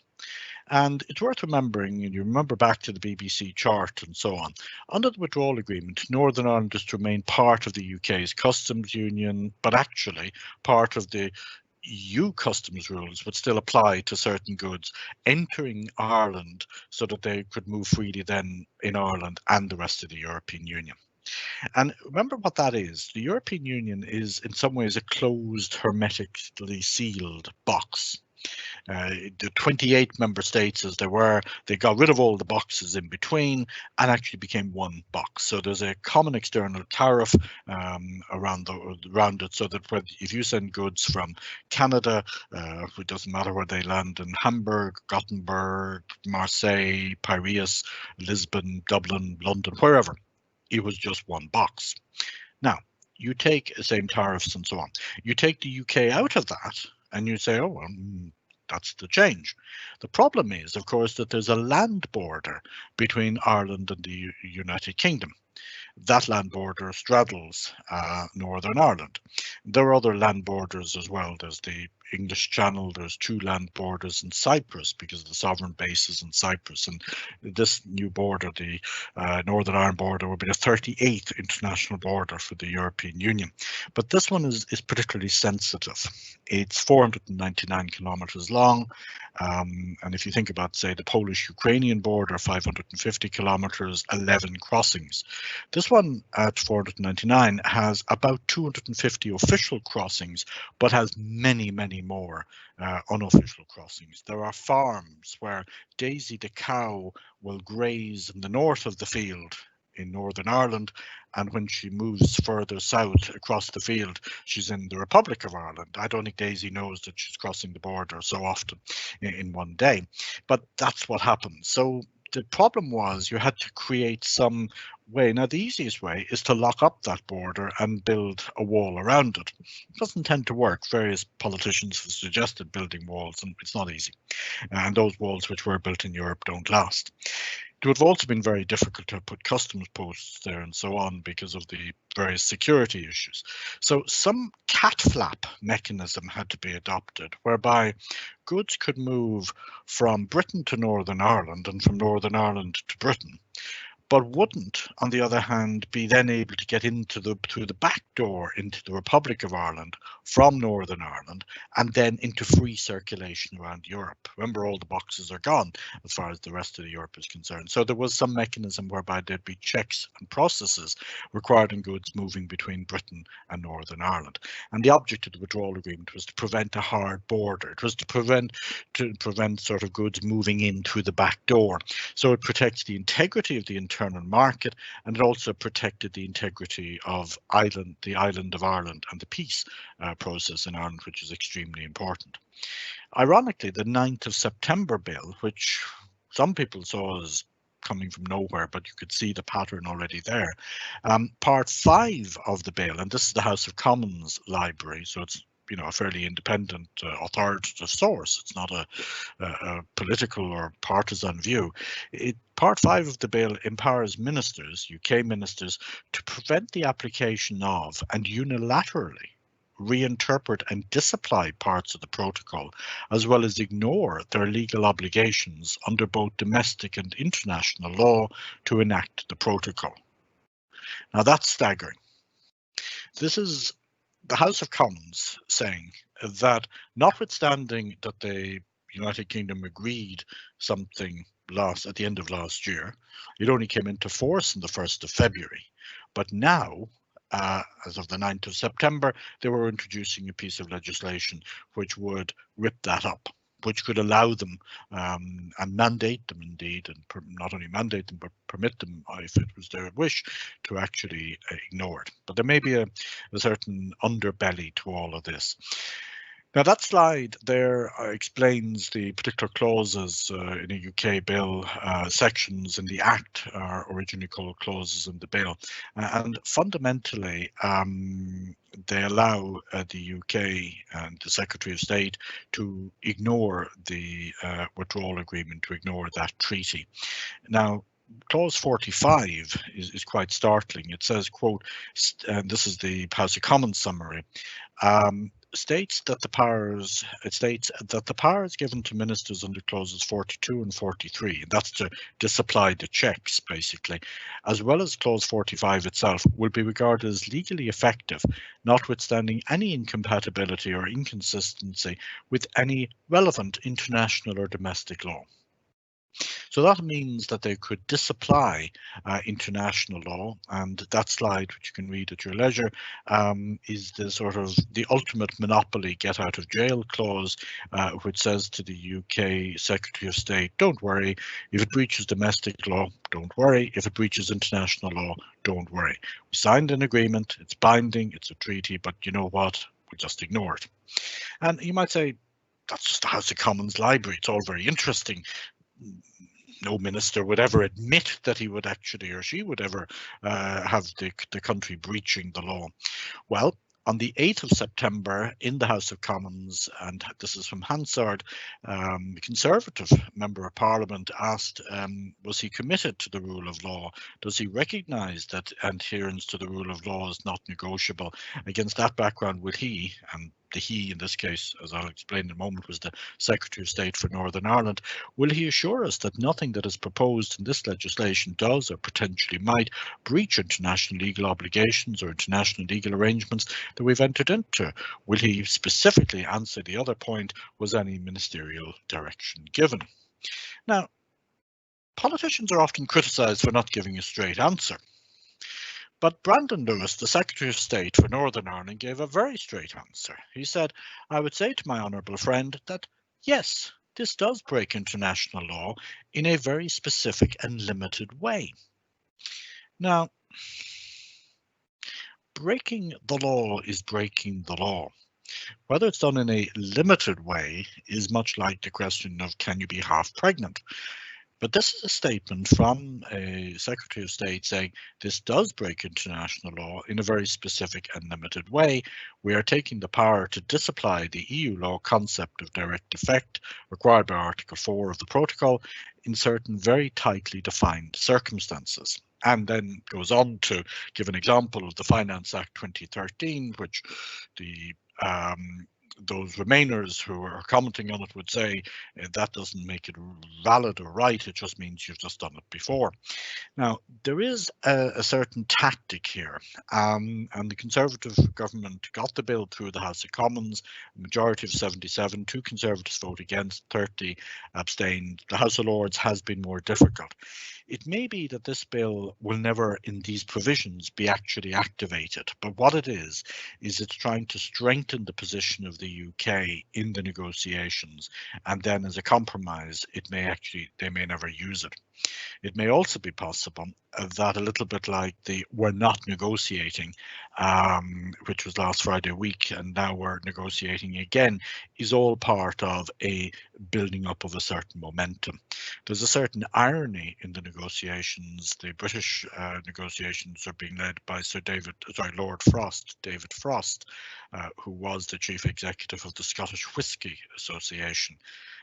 And it's worth remembering, and you remember back to the BBC chart and so on, under the withdrawal agreement, Northern Ireland is to remain part of the UK's customs union, but actually part of the EU customs rules would still apply to certain goods entering Ireland, so that they could move freely then in Ireland and the rest of the European Union. And remember what that is. The European Union is in some ways a closed, hermetically sealed box. The 28 member states, as there were, they got rid of all the boxes in between and actually became one box. So there's a common external tariff around it, so that if you send goods from Canada, it doesn't matter where they land, in Hamburg, Gothenburg, Marseille, Piraeus, Lisbon, Dublin, London, wherever, it was just one box. Now, you take the same tariffs and so on. You take the UK out of that and you say, oh, well, that's the change. The problem is, of course, that there's a land border between Ireland and the United Kingdom. That land border straddles Northern Ireland. There are other land borders as well. There's the English Channel, there's 2 land borders in Cyprus because of the sovereign bases in Cyprus, and this new border, the Northern Ireland border, will be the 38th international border for the European Union. But this one is particularly sensitive. It's 499 kilometers long, and if you think about, say, the Polish-Ukrainian border, 550 kilometers, 11 crossings. This one at 499 has about 250 official crossings, but has many, many many more unofficial crossings. There are farms where Daisy the cow will graze in the north of the field in Northern Ireland, and when she moves further south across the field, she's in the Republic of Ireland. I don't think Daisy knows that she's crossing the border so often in one day, but that's what happens. So the problem was you had to create some way. Now, the easiest way is to lock up that border and build a wall around it. It doesn't tend to work. Various politicians have suggested building walls, and it's not easy. And those walls which were built in Europe don't last. It would have also been very difficult to put customs posts there and so on because of the various security issues. So some cat flap mechanism had to be adopted whereby goods could move from Britain to Northern Ireland and from Northern Ireland to Britain, but wouldn't, on the other hand, be then able to get through the back door into the Republic of Ireland from Northern Ireland and then into free circulation around Europe. Remember, all the boxes are gone as far as the rest of Europe is concerned. So there was some mechanism whereby there'd be checks and processes requiring goods moving between Britain and Northern Ireland. And the object of the withdrawal agreement was to prevent a hard border. It was to prevent sort of goods moving in through the back door. So it protects the integrity of the internal market, and it also protected the integrity of the island of Ireland and the peace process in Ireland, which is extremely important. Ironically, the 9th of September bill, which some people saw as coming from nowhere, but you could see the pattern already there. Part 5 of the bill, and this is the House of Commons library, so it's a fairly independent authoritative source. It's not a political or partisan view. Part 5 of the bill empowers ministers, UK ministers, to prevent the application of and unilaterally reinterpret and disapply parts of the protocol, as well as ignore their legal obligations under both domestic and international law to enact the protocol. Now that's staggering. This is the House of Commons saying that, notwithstanding that the United Kingdom agreed something at the end of last year, it only came into force on the 1st of February. But now, as of the 9th of September, they were introducing a piece of legislation which would rip that up, which could allow them and mandate them indeed, and not only mandate them, but permit them, if it was their wish, to actually ignore it. But there may be a certain underbelly to all of this. Now that slide there explains the particular clauses in a UK bill. Sections in the Act are originally called clauses in the bill, and fundamentally they allow the UK and the Secretary of State to ignore the withdrawal agreement, to ignore that treaty. Now, Clause 45 is quite startling. It says, quote, and this is the House of Commons summary, states that the powers given to ministers under clauses 42 and 43, and that's to disapply the checks basically, as well as clause 45 itself, will be regarded as legally effective, notwithstanding any incompatibility or inconsistency with any relevant international or domestic law. So that means that they could disapply international law, and that slide, which you can read at your leisure, is the sort of the ultimate monopoly get out of jail clause, which says to the UK Secretary of State, don't worry, if it breaches domestic law, don't worry, if it breaches international law, don't worry. We signed an agreement, it's binding, it's a treaty, but you know what, we'll just ignore it. And you might say, that's just the House of Commons library, it's all very interesting. No minister would ever admit that he would actually, or she would ever have the country breaching the law. Well, on the 8th of September in the House of Commons, and this is from Hansard, the Conservative Member of Parliament asked, was he committed to the rule of law? Does he recognise that adherence to the rule of law is not negotiable? Against that background, will he, and the he in this case, as I'll explain in a moment, was the Secretary of State for Northern Ireland, will he assure us that nothing that is proposed in this legislation does or potentially might breach international legal obligations or international legal arrangements that we've entered into? Will he specifically answer the other point, was any ministerial direction given? Now, politicians are often criticised for not giving a straight answer. But Brandon Lewis, the Secretary of State for Northern Ireland, gave a very straight answer. He said, I would say to my honourable friend that, yes, this does break international law in a very specific and limited way. Now, breaking the law is breaking the law. Whether it's done in a limited way is much like the question of can you be half pregnant? But this is a statement from a Secretary of State saying this does break international law in a very specific and limited way. We are taking the power to disapply the EU law concept of direct effect required by Article 4 of the protocol in certain very tightly defined circumstances. And then goes on to give an example of the Finance Act 2013, which the those Remainers who are commenting on it would say that doesn't make it valid or right, it just means you've just done it before. Now, there is a certain tactic here, and the Conservative government got the bill through the House of Commons, a majority of 77, 2 Conservatives vote against, 30 abstained. The House of Lords has been more difficult. It may be that this bill will never, in these provisions, be actually activated, but what it is it's trying to strengthen the position of the UK in the negotiations, and then as a compromise, they may never use it. It may also be possible that a little bit like the we're not negotiating, which was last Friday week, and now we're negotiating again, is all part of a building up of a certain momentum. There's a certain irony in the negotiations. The British negotiations are being led by Lord Frost, David Frost, who was the chief executive of the Scottish Whisky Association.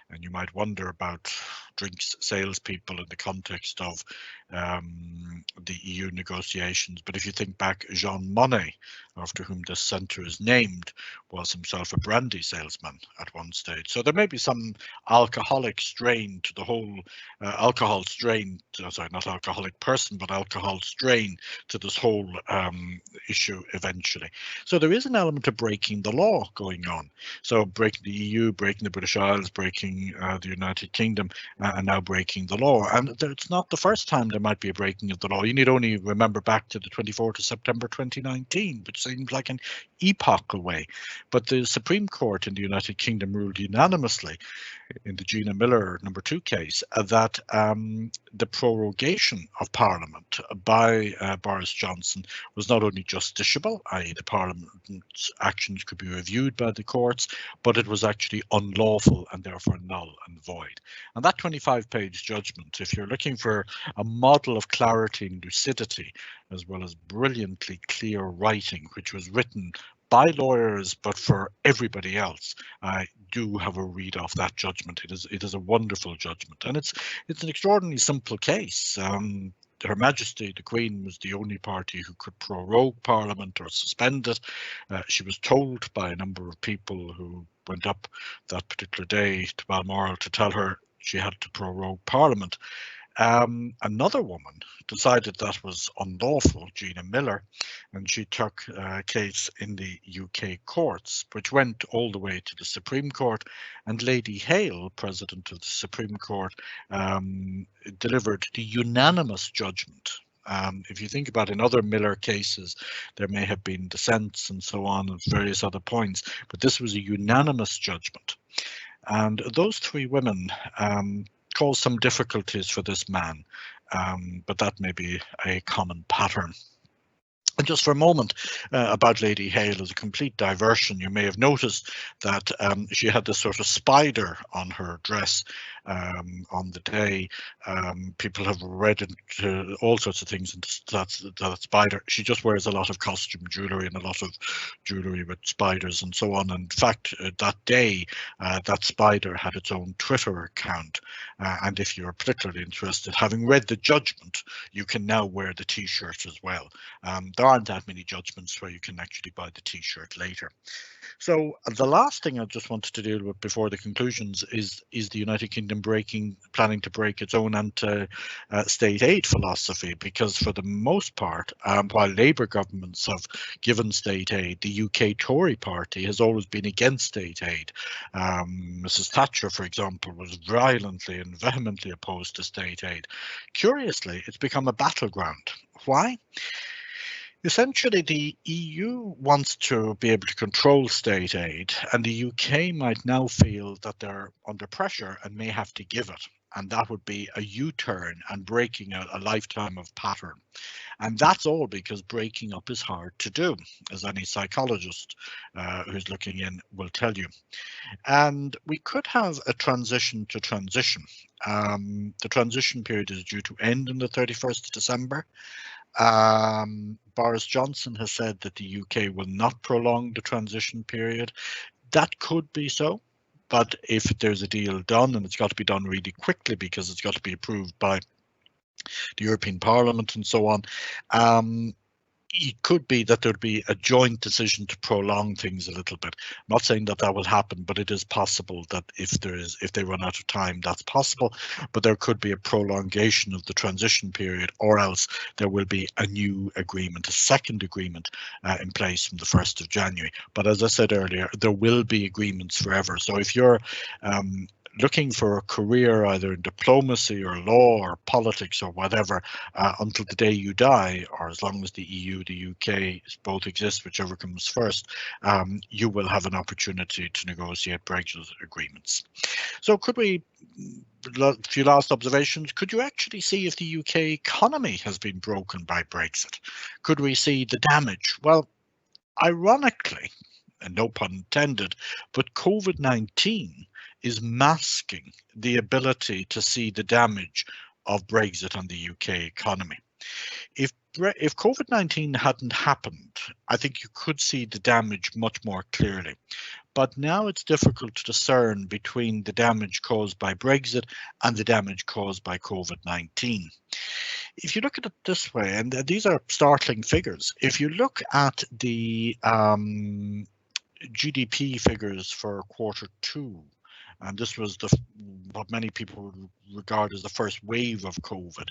And you might wonder about drinks salespeople in the context of the EU negotiations. But if you think back, Jean Monnet, after whom this centre is named, was himself a brandy salesman at one stage. So there may be some alcoholic strain to the whole alcohol strain, sorry, not alcoholic person, but alcohol strain to this whole issue eventually. So there is an element of breaking the law going on. So breaking the EU, breaking the British Isles, breaking the United Kingdom, and now breaking the law. And it's not the first time there might be a breaking of the law. You need only remember back to the 24th of September 2019, which seems like an epoch away. But the Supreme Court in the United Kingdom ruled unanimously in the Gina Miller number 2 case that the prorogation of Parliament by Boris Johnson was not only justiciable, i.e. the Parliament's actions could be reviewed by the courts, but it was actually unlawful and therefore null and void. And that 25-page judgment, if you're looking for a model of clarity and lucidity, as well as brilliantly clear writing, which was written by lawyers, but for everybody else, I do have a read off that judgment. It is a wonderful judgment, and it's an extraordinarily simple case. Her Majesty, the Queen, was the only party who could prorogue Parliament or suspend it. She was told by a number of people who went up that particular day to Balmoral to tell her she had to prorogue Parliament. Another woman decided that was unlawful, Gina Miller, and she took a case in the UK courts, which went all the way to the Supreme Court, and Lady Hale, President of the Supreme Court, delivered the unanimous judgment. If you think about in other Miller cases, there may have been dissents and so on at various other points, but this was a unanimous judgment. And those 3 women caused some difficulties for this man, but that may be a common pattern. And just for a moment about Lady Hale as a complete diversion, you may have noticed that she had this sort of spider on her dress on the day. People have read into all sorts of things into that spider. She just wears a lot of costume jewellery and a lot of jewellery with spiders and so on. In fact, that day, that spider had its own Twitter account. And if you're particularly interested, having read the judgment, you can now wear the T-shirt as well. There aren't that many judgments where you can actually buy the T-shirt later. So the last thing I just wanted to deal with before the conclusions is the United Kingdom planning to break its own anti-state aid philosophy, because for the most part, while Labour governments have given state aid, the UK Tory party has always been against state aid. Mrs Thatcher, for example, was violently and vehemently opposed to state aid. Curiously, it's become a battleground. Why? Essentially, the EU wants to be able to control state aid, and the UK might now feel that they're under pressure and may have to give it. And that would be a U-turn and breaking a lifetime of pattern. And that's all because breaking up is hard to do, as any psychologist who's looking in will tell you. And we could have a transition to transition. The transition period is due to end on the 31st of December. Boris Johnson has said that the UK will not prolong the transition period. That could be so, but if there's a deal done, and it's got to be done really quickly because it's got to be approved by the European Parliament and so on, it could be that there'd be a joint decision to prolong things a little bit. I'm not saying that that will happen, but it is possible that if they run out of time, that's possible. But there could be a prolongation of the transition period, or else there will be a new agreement, a second agreement in place from the 1st of January. But as I said earlier, there will be agreements forever. So if you're looking for a career either in diplomacy or law or politics or whatever until the day you die, or as long as the EU, the UK both exist, whichever comes first, you will have an opportunity to negotiate Brexit agreements. So could we, a few last observations, could you actually see if the UK economy has been broken by Brexit? Could we see the damage? Well, ironically, and no pun intended, but COVID-19 is masking the ability to see the damage of Brexit on the UK economy. If COVID-19 hadn't happened, I think you could see the damage much more clearly. But now it's difficult to discern between the damage caused by Brexit and the damage caused by COVID-19. If you look at it this way, and these are startling figures, if you look at the GDP figures for Q2, and this was what many people would regard as the first wave of COVID.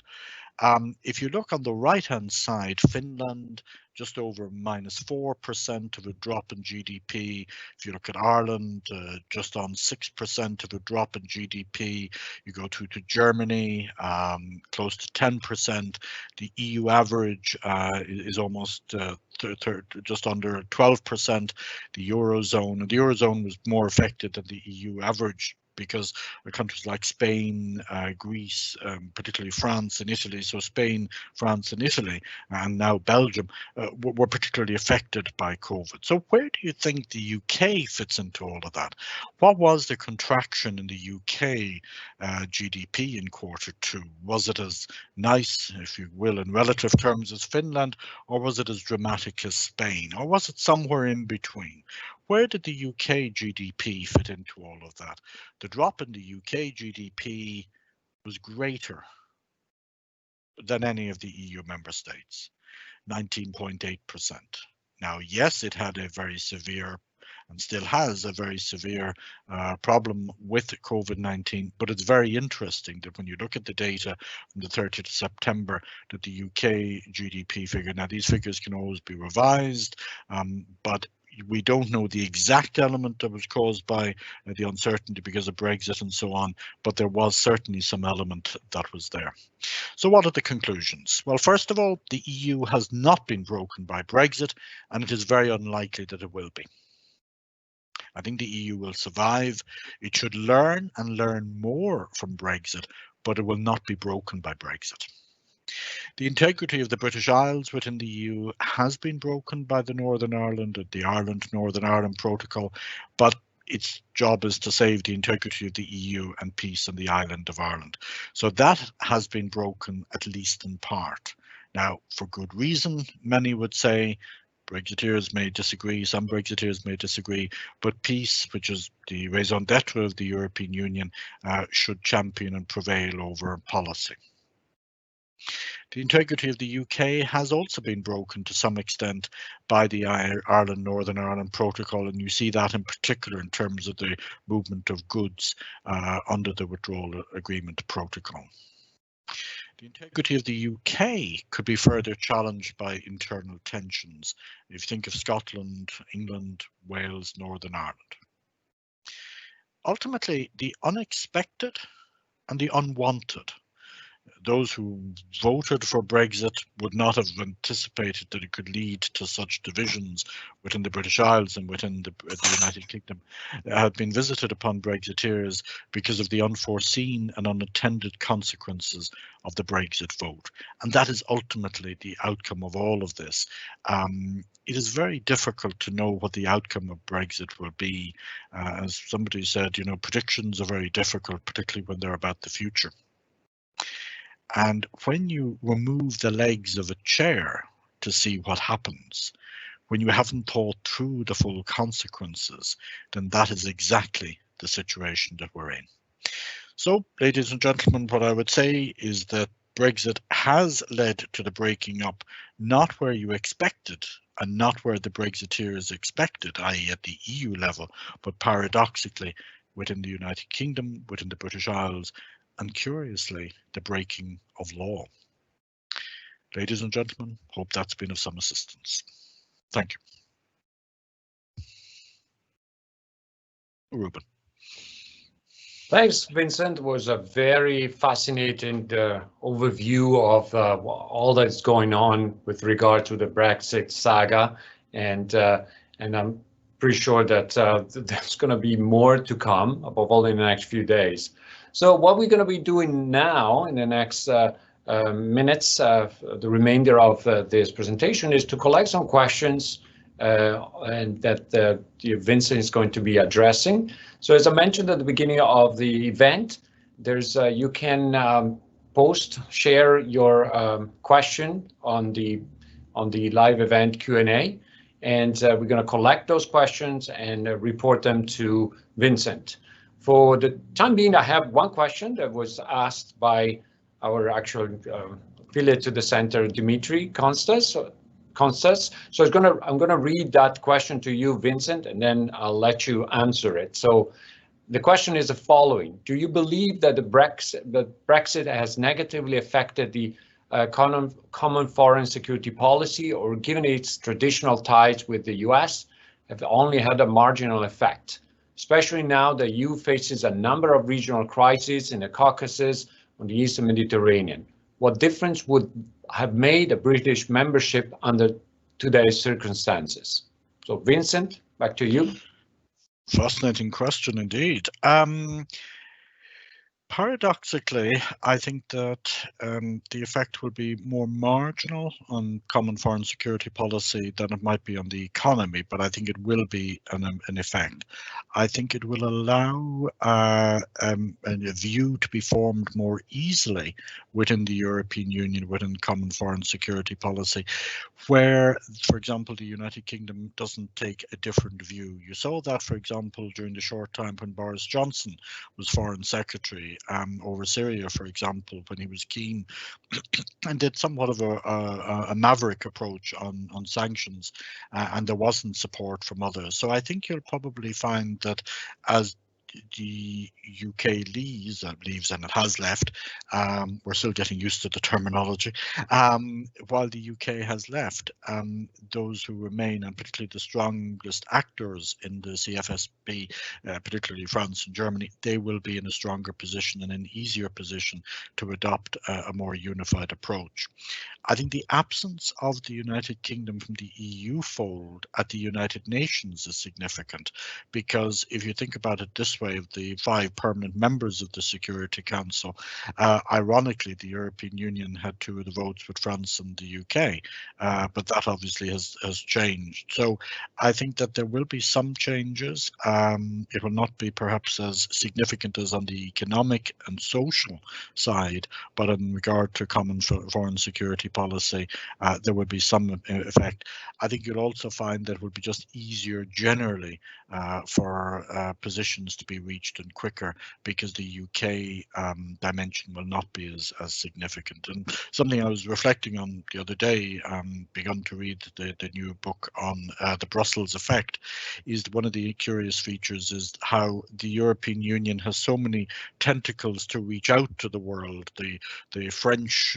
If you look on the right-hand side, Finland just over -4% of a drop in GDP. If you look at Ireland, just on 6% of a drop in GDP. You go to Germany, close to 10%. The EU average is almost just under 12%. The Eurozone was more affected than the EU average, because countries like Spain, Greece, particularly France and Italy, so Spain, France and Italy, and now Belgium, were particularly affected by COVID. So where do you think the UK fits into all of that? What was the contraction in the UK GDP in Q2? Was it as nice, if you will, in relative terms as Finland, or was it as dramatic as Spain, or was it somewhere in between? Where did the UK GDP fit into all of that? The drop in the UK GDP was greater than any of the EU member states, 19.8%. Now, yes, it had a very severe and still has a very severe problem with COVID-19, but it's very interesting that when you look at the data from the 30th of September, that the UK GDP figure, now these figures can always be revised, but we don't know the exact element that was caused by the uncertainty because of Brexit and so on, but there was certainly some element that was there. So what are the conclusions? Well, first of all, the EU has not been broken by Brexit, and it is very unlikely that it will be. I think the EU will survive. It should learn and learn more from Brexit, but it will not be broken by Brexit. The integrity of the British Isles within the EU has been broken by the Northern Ireland, the Ireland-Northern Ireland Protocol, but its job is to save the integrity of the EU and peace on the island of Ireland. So that has been broken, at least in part. Now, for good reason, many would say. Brexiteers may disagree, some Brexiteers may disagree, but peace, which is the raison d'etre of the European Union, should champion and prevail over policy. The integrity of the UK has also been broken to some extent by the Ireland-Northern Ireland Protocol, and you see that in particular in terms of the movement of goods under the Withdrawal Agreement Protocol. The integrity of the UK could be further challenged by internal tensions. If you think of Scotland, England, Wales, Northern Ireland. Ultimately, the unexpected and the unwanted, those who voted for Brexit would not have anticipated that it could lead to such divisions within the British Isles and within the United Kingdom, have been visited upon Brexiteers because of the unforeseen and unintended consequences of the Brexit vote. And that is ultimately the outcome of all of this. It is very difficult to know what the outcome of Brexit will be. As somebody said, you know, predictions are very difficult, particularly when they're about the future. And when you remove the legs of a chair to see what happens, when you haven't thought through the full consequences, then that is exactly the situation that we're in. So, ladies and gentlemen, what I would say is that Brexit has led to the breaking up, not where you expected and not where the Brexiteers expected, i.e. at the EU level, but paradoxically within the United Kingdom, within the British Isles, and curiously, the breaking of law. Ladies and gentlemen, hope that's been of some assistance. Thank you. Ruben. Thanks, Vincent. It was a very fascinating overview of all that's going on with regard to the Brexit saga, and I'm pretty sure that there's going to be more to come, above all in the next few days. So what we're going to be doing now in the next minutes, the remainder of this presentation, is to collect some questions and that Vincent is going to be addressing. So as I mentioned at the beginning of the event, there's you can share your question on the live event Q&A, and we're going to collect those questions and report them to Vincent. For the time being, I have one question that was asked by our actual affiliate to the center, Dimitri Konstas. So I'm gonna read that question to you, Vincent, and then I'll let you answer it. So the question is the following: do you believe that Brexit has negatively affected the common foreign security policy, or given its traditional ties with the US, have only had a marginal effect? Especially now the EU faces a number of regional crises in the Caucasus, on the Eastern Mediterranean. What difference would have made a British membership under today's circumstances? So Vincent, back to you. Fascinating question indeed. Paradoxically, I think that the effect will be more marginal on common foreign security policy than it might be on the economy, but I think it will be an effect. I think it will allow a view to be formed more easily within the European Union, within common foreign security policy, where, for example, the United Kingdom doesn't take a different view. You saw that, for example, during the short time when Boris Johnson was Foreign Secretary over Syria, for example, when he was keen and did somewhat of a maverick approach on sanctions, and there wasn't support from others. So I think you'll probably find that as the UK leaves, and it has left, we're still getting used to the terminology, while the UK has left, those who remain, and particularly the strongest actors in the CFSP, particularly France and Germany, they will be in a stronger position and an easier position to adopt a more unified approach. I think the absence of the United Kingdom from the EU fold at the United Nations is significant, because if you think about it this way, of the 5 permanent members of the Security Council, ironically, the European Union had 2 of the votes with France and the UK, but that obviously has changed. So I think that there will be some changes. It will not be perhaps as significant as on the economic and social side, but in regard to common foreign security policy, there will be some effect. I think you'll also find that it will be just easier generally for positions to be reached and quicker, because the UK dimension will not be as significant. And something I was reflecting on the other day, begun to read the new book on the Brussels effect, is one of the curious features is how the European Union has so many tentacles to reach out to the world. The French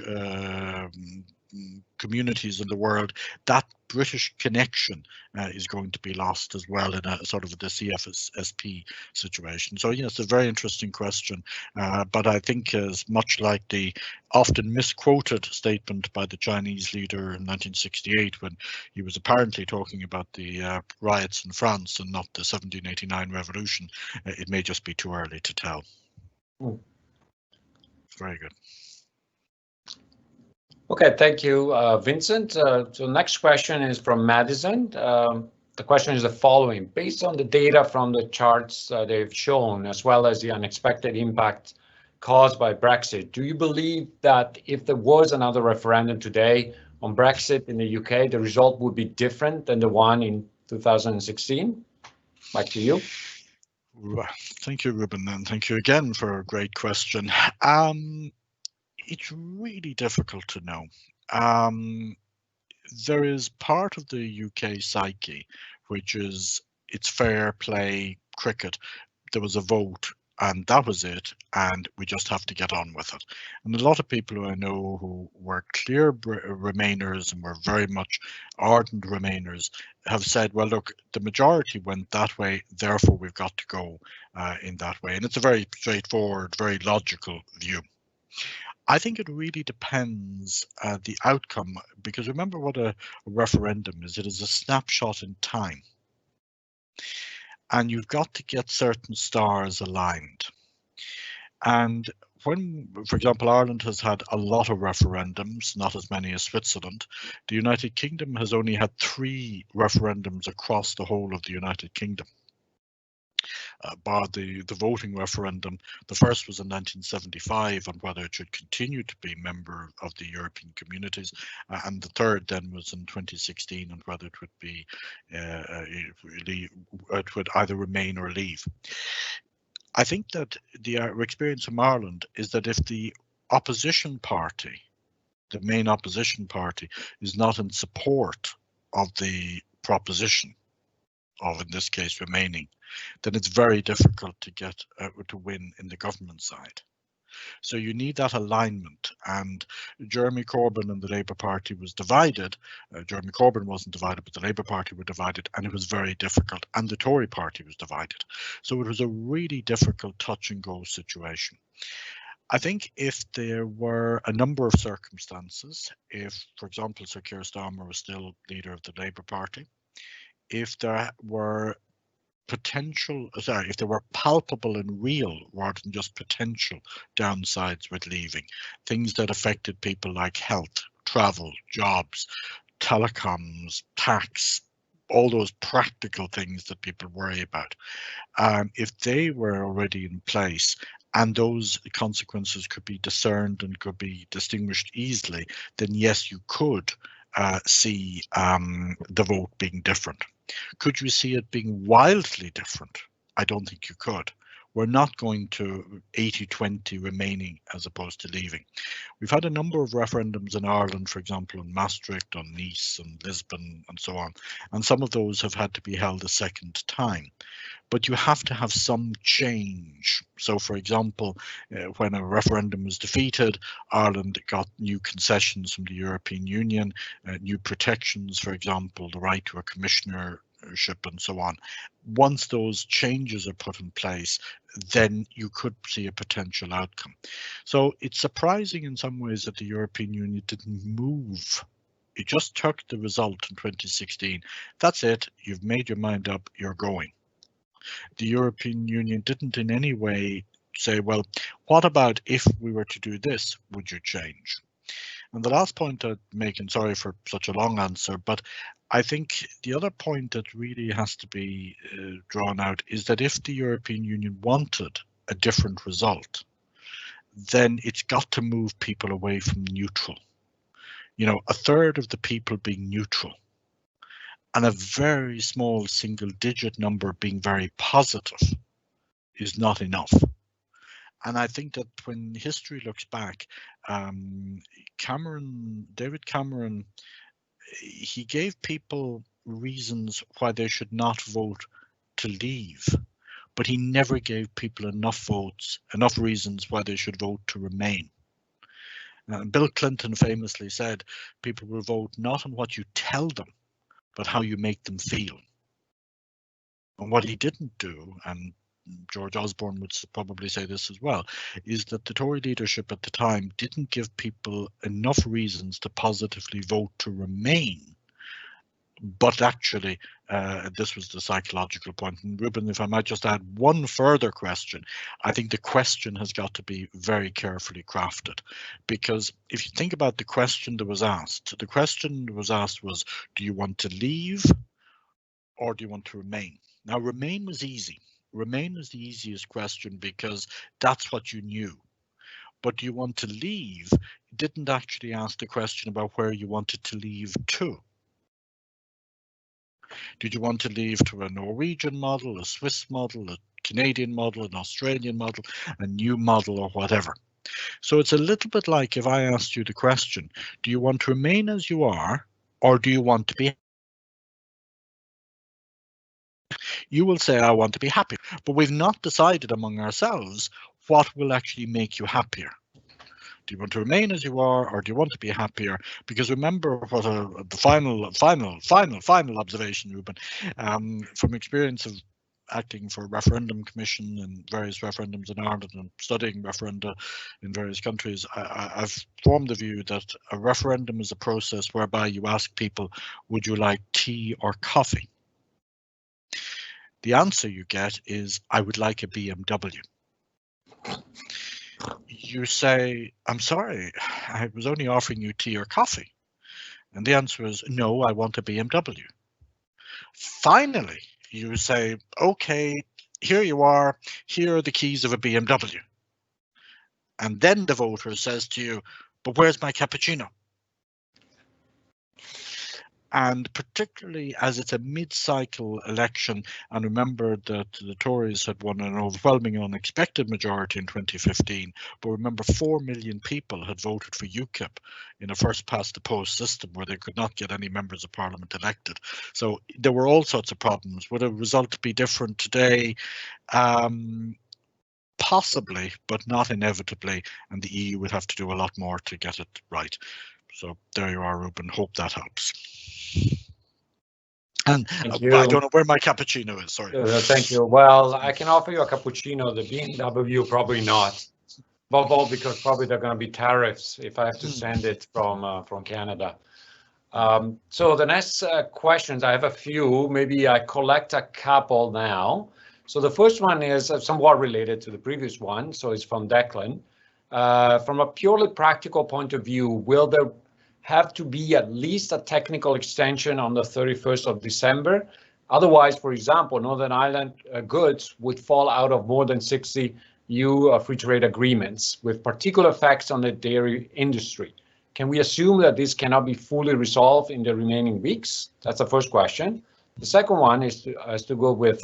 communities in the world, that British connection is going to be lost as well in a sort of the CFSP situation. So yes, a very interesting question, but I think is much like the often misquoted statement by the Chinese leader in 1968 when he was apparently talking about the riots in France and not the 1789 revolution. It may just be too early to tell. Very good. Okay, thank you, Vincent. So next question is from Madison. The question is the following. Based on the data from the charts they've shown, as well as the unexpected impact caused by Brexit, do you believe that if there was another referendum today on Brexit in the UK, the result would be different than the one in 2016? Back to you. Thank you, Ruben, and thank you again for a great question. It's really difficult to know. There is part of the UK psyche, which is it's fair play cricket. There was a vote and that was it, and we just have to get on with it. And a lot of people who I know who were clear Remainers and were very much ardent Remainers have said, well, look, the majority went that way, therefore we've got to go in that way. And it's a very straightforward, very logical view. I think it really depends the outcome, because remember what a referendum is. It is a snapshot in time. And you've got to get certain stars aligned. And when, for example, Ireland has had a lot of referendums, not as many as Switzerland, the United Kingdom has only had 3 referendums across the whole of the United Kingdom. Bar the voting referendum. The first was in 1975 on whether it should continue to be member of the European communities, and the third then was in 2016 on whether it would be it would either remain or leave. I think that the experience from Ireland is that if the opposition party, the main opposition party, is not in support of the proposition of, in this case, remaining, then it's very difficult to get to win in the government side. So you need that alignment, and Jeremy Corbyn and the Labour Party was divided. Jeremy Corbyn wasn't divided, but the Labour Party were divided, and it was very difficult, and the Tory Party was divided. So it was a really difficult touch and go situation. I think if there were a number of circumstances, if, for example, Sir Keir Starmer was still leader of the Labour Party, if there were if there were palpable and real rather than just potential downsides with leaving, things that affected people like health, travel, jobs, telecoms, tax, all those practical things that people worry about, if they were already in place and those consequences could be discerned and could be distinguished easily, then yes, you could see the vote being different. Could you see it being wildly different? I don't think you could. We're not going to 80-20 remaining as opposed to leaving. We've had a number of referendums in Ireland, for example, on Maastricht, on Nice and Lisbon and so on, and some of those have had to be held a second time. But you have to have some change. So, for example, when a referendum was defeated, Ireland got new concessions from the European Union, new protections, for example, the right to a commissionership and so on. Once those changes are put in place, then you could see a potential outcome. So it's surprising in some ways that the European Union didn't move. It just took the result in 2016. That's it. You've made your mind up. You're going. The European Union didn't in any way say, well, what about if we were to do this, would you change? And the last point I'd make, and sorry for such a long answer, but I think the other point that really has to be drawn out is that if the European Union wanted a different result, then it's got to move people away from neutral. You know, a third of the people being neutral and a very small single digit number being very positive is not enough. And I think that when history looks back, David Cameron, he gave people reasons why they should not vote to leave, but he never gave people enough reasons why they should vote to remain. Bill Clinton famously said, people will vote not on what you tell them, but how you make them feel. And what he didn't do, and George Osborne would probably say this as well, is that the Tory leadership at the time didn't give people enough reasons to positively vote to remain. But actually, this was the psychological point. And Ruben, if I might just add one further question, I think the question has got to be very carefully crafted, because if you think about the question that was asked, was, do you want to leave or do you want to remain? Now, remain was easy. Remain was the easiest question because that's what you knew. But do you want to leave? Didn't actually ask the question about where you wanted to leave to. Did you want to leave to a Norwegian model, a Swiss model, a Canadian model, an Australian model, a new model, or whatever? So it's a little bit like if I asked you the question, do you want to remain as you are, or do you want to be? You will say, I want to be happy, but we've not decided among ourselves what will actually make you happier. Do you want to remain as you are, or do you want to be happier? Because remember what the final observation, Ruben, from experience of acting for a referendum commission and various referendums in Ireland and studying referenda in various countries, I've formed the view that a referendum is a process whereby you ask people, would you like tea or coffee? The answer you get is, I would like a BMW. You say, I'm sorry, I was only offering you tea or coffee. And the answer is, no, I want a BMW. Finally, you say, okay, here you are, here are the keys of a BMW. And then the voter says to you, but where's my cappuccino? And particularly as it's a mid-cycle election, and remember that the Tories had won an overwhelming unexpected majority in 2015, but remember 4 million people had voted for UKIP in a first-past-the-post system where they could not get any members of parliament elected. So there were all sorts of problems. Would a result be different today? Possibly, but not inevitably, and the EU would have to do a lot more to get it right. So there you are, Ruben. Hope that helps. And I don't know where my cappuccino is, sorry. Thank you. Well, I can offer you a cappuccino, the BMW probably not. Above all, because probably there are going to be tariffs if I have to send it from Canada. So the next questions, I have a few, maybe I collect a couple now. So the first one is somewhat related to the previous one. So it's from Declan. From a purely practical point of view, will there have to be at least a technical extension on the 31st of December? Otherwise, for example, Northern Ireland goods would fall out of more than 60 EU free trade agreements with particular effects on the dairy industry. Can we assume that this cannot be fully resolved in the remaining weeks? That's the first question. The second one is to go with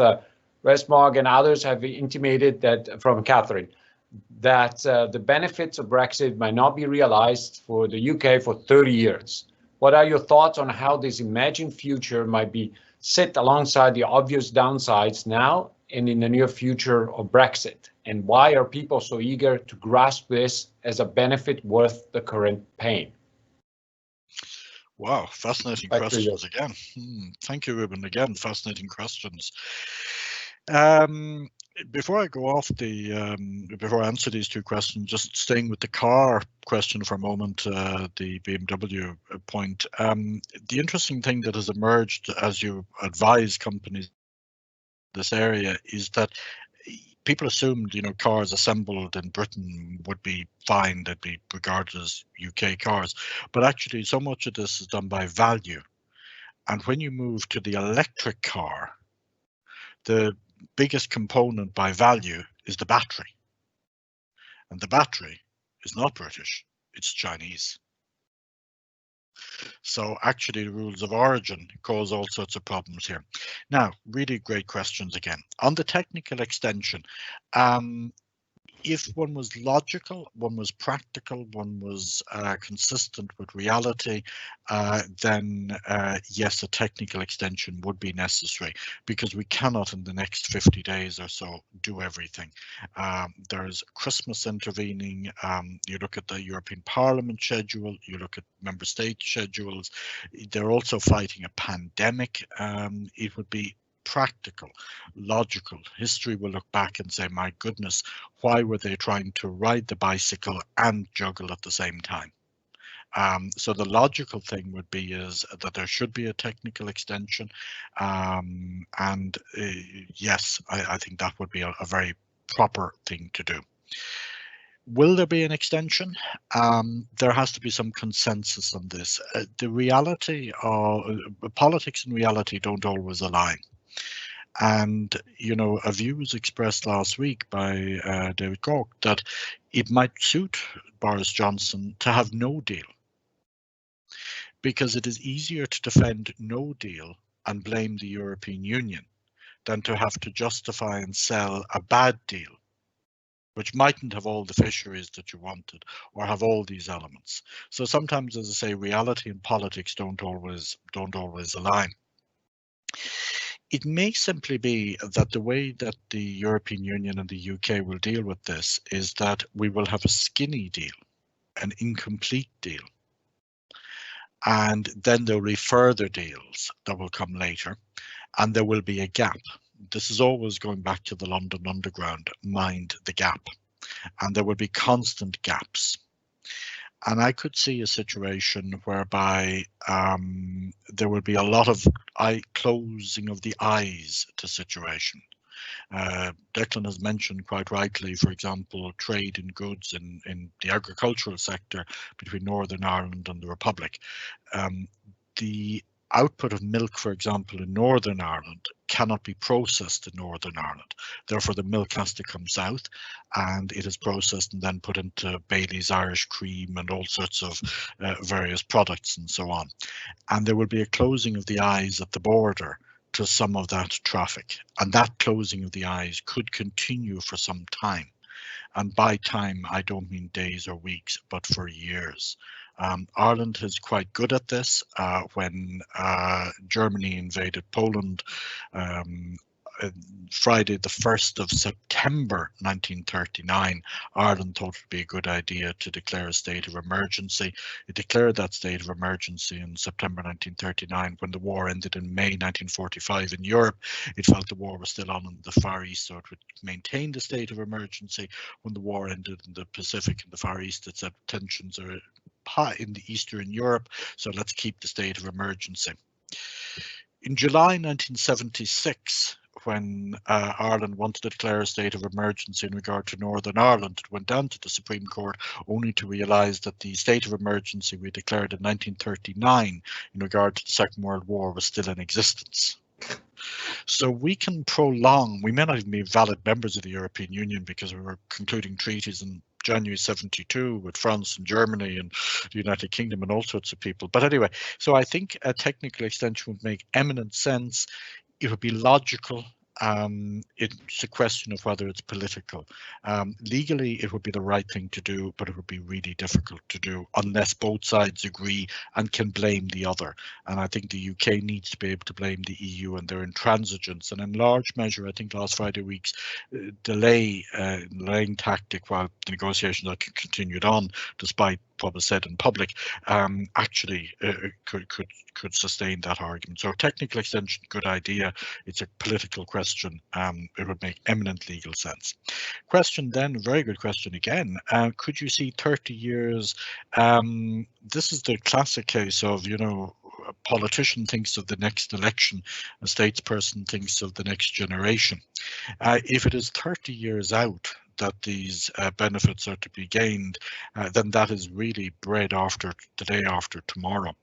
Resmog and others have intimated that, from Catherine, that the benefits of Brexit might not be realized for the UK for 30 years. What are your thoughts on how this imagined future might be set alongside the obvious downsides now and in the near future of Brexit? And why are people so eager to grasp this as a benefit worth the current pain? Wow, fascinating questions again. Thank you, Ruben. Again, fascinating questions. Before I go off before I answer these two questions, just staying with the car question for a moment, the BMW point. The interesting thing that has emerged as you advise companies in this area is that people assumed, cars assembled in Britain would be fine, they'd be regarded as UK cars, but actually so much of this is done by value. And when you move to the electric car, the biggest component by value is the battery. And the battery is not British, it's Chinese. So actually the rules of origin cause all sorts of problems here. Now, really great questions again. On the technical extension, if one was logical, one was practical, one was consistent with reality, then yes, a technical extension would be necessary, because we cannot in the next 50 days or so do everything. There's Christmas intervening. You look at the European Parliament schedule, you look at member state schedules. They're also fighting a pandemic. It would be practical, logical. History will look back and say, my goodness, why were they trying to ride the bicycle and juggle at the same time? So the logical thing would be is that there should be a technical extension, and yes, I think that would be a very proper thing to do. Will there be an extension? There has to be some consensus on this. The reality of politics and reality don't always align. And, you know, a view was expressed last week by David Cork that it might suit Boris Johnson to have no deal, because it is easier to defend no deal and blame the European Union than to have to justify and sell a bad deal, which mightn't have all the fisheries that you wanted or have all these elements. So sometimes, as I say, reality and politics don't always align. It may simply be that the way that the European Union and the UK will deal with this is that we will have a skinny deal, an incomplete deal. And then there will be further deals that will come later, and there will be a gap. This is always going back to the London Underground, mind the gap. And there will be constant gaps. And I could see a situation whereby there will be a lot of closing of the eyes to situation. Declan has mentioned quite rightly, for example, trade in goods in the agricultural sector between Northern Ireland and the Republic. The output of milk, for example, in Northern Ireland cannot be processed in Northern Ireland. Therefore, the milk has to come south, and it is processed and then put into Bailey's Irish Cream and all sorts of various products and so on. And there will be a closing of the eyes at the border to some of that traffic, and that closing of the eyes could continue for some time. And by time, I don't mean days or weeks, but for years. Ireland is quite good at this. When Germany invaded Poland, Friday the 1st of September 1939, Ireland thought it would be a good idea to declare a state of emergency. It declared that state of emergency in September 1939. When the war ended in May 1945 in Europe, it felt the war was still on in the Far East, so it would maintain the state of emergency. When the war ended in the Pacific and the Far East, it said tensions are high in the Eastern Europe, so let's keep the state of emergency. In July 1976, when Ireland wanted to declare a state of emergency in regard to Northern Ireland, it went down to the Supreme Court only to realise that the state of emergency we declared in 1939 in regard to the Second World War was still in existence. So we can prolong, we may not even be valid members of the European Union because we were concluding treaties in January 72 with France and Germany and the United Kingdom and all sorts of people. But anyway, so I think a technical extension would make eminent sense. It would be logical. It's a question of whether it's political. Legally, it would be the right thing to do, but it would be really difficult to do unless both sides agree and can blame the other. And I think the UK needs to be able to blame the EU and their intransigence. And in large measure, I think last Friday week's delaying tactic while the negotiations are continued on, despite what was said in public, actually could sustain that argument. So technical extension, good idea. It's a political question. It would make eminent legal sense. Question then, very good question again. Could you see 30 years? This is the classic case of, you know, a politician thinks of the next election, a statesperson thinks of the next generation. If it is 30 years out that these benefits are to be gained, then that is really bread after the day after tomorrow.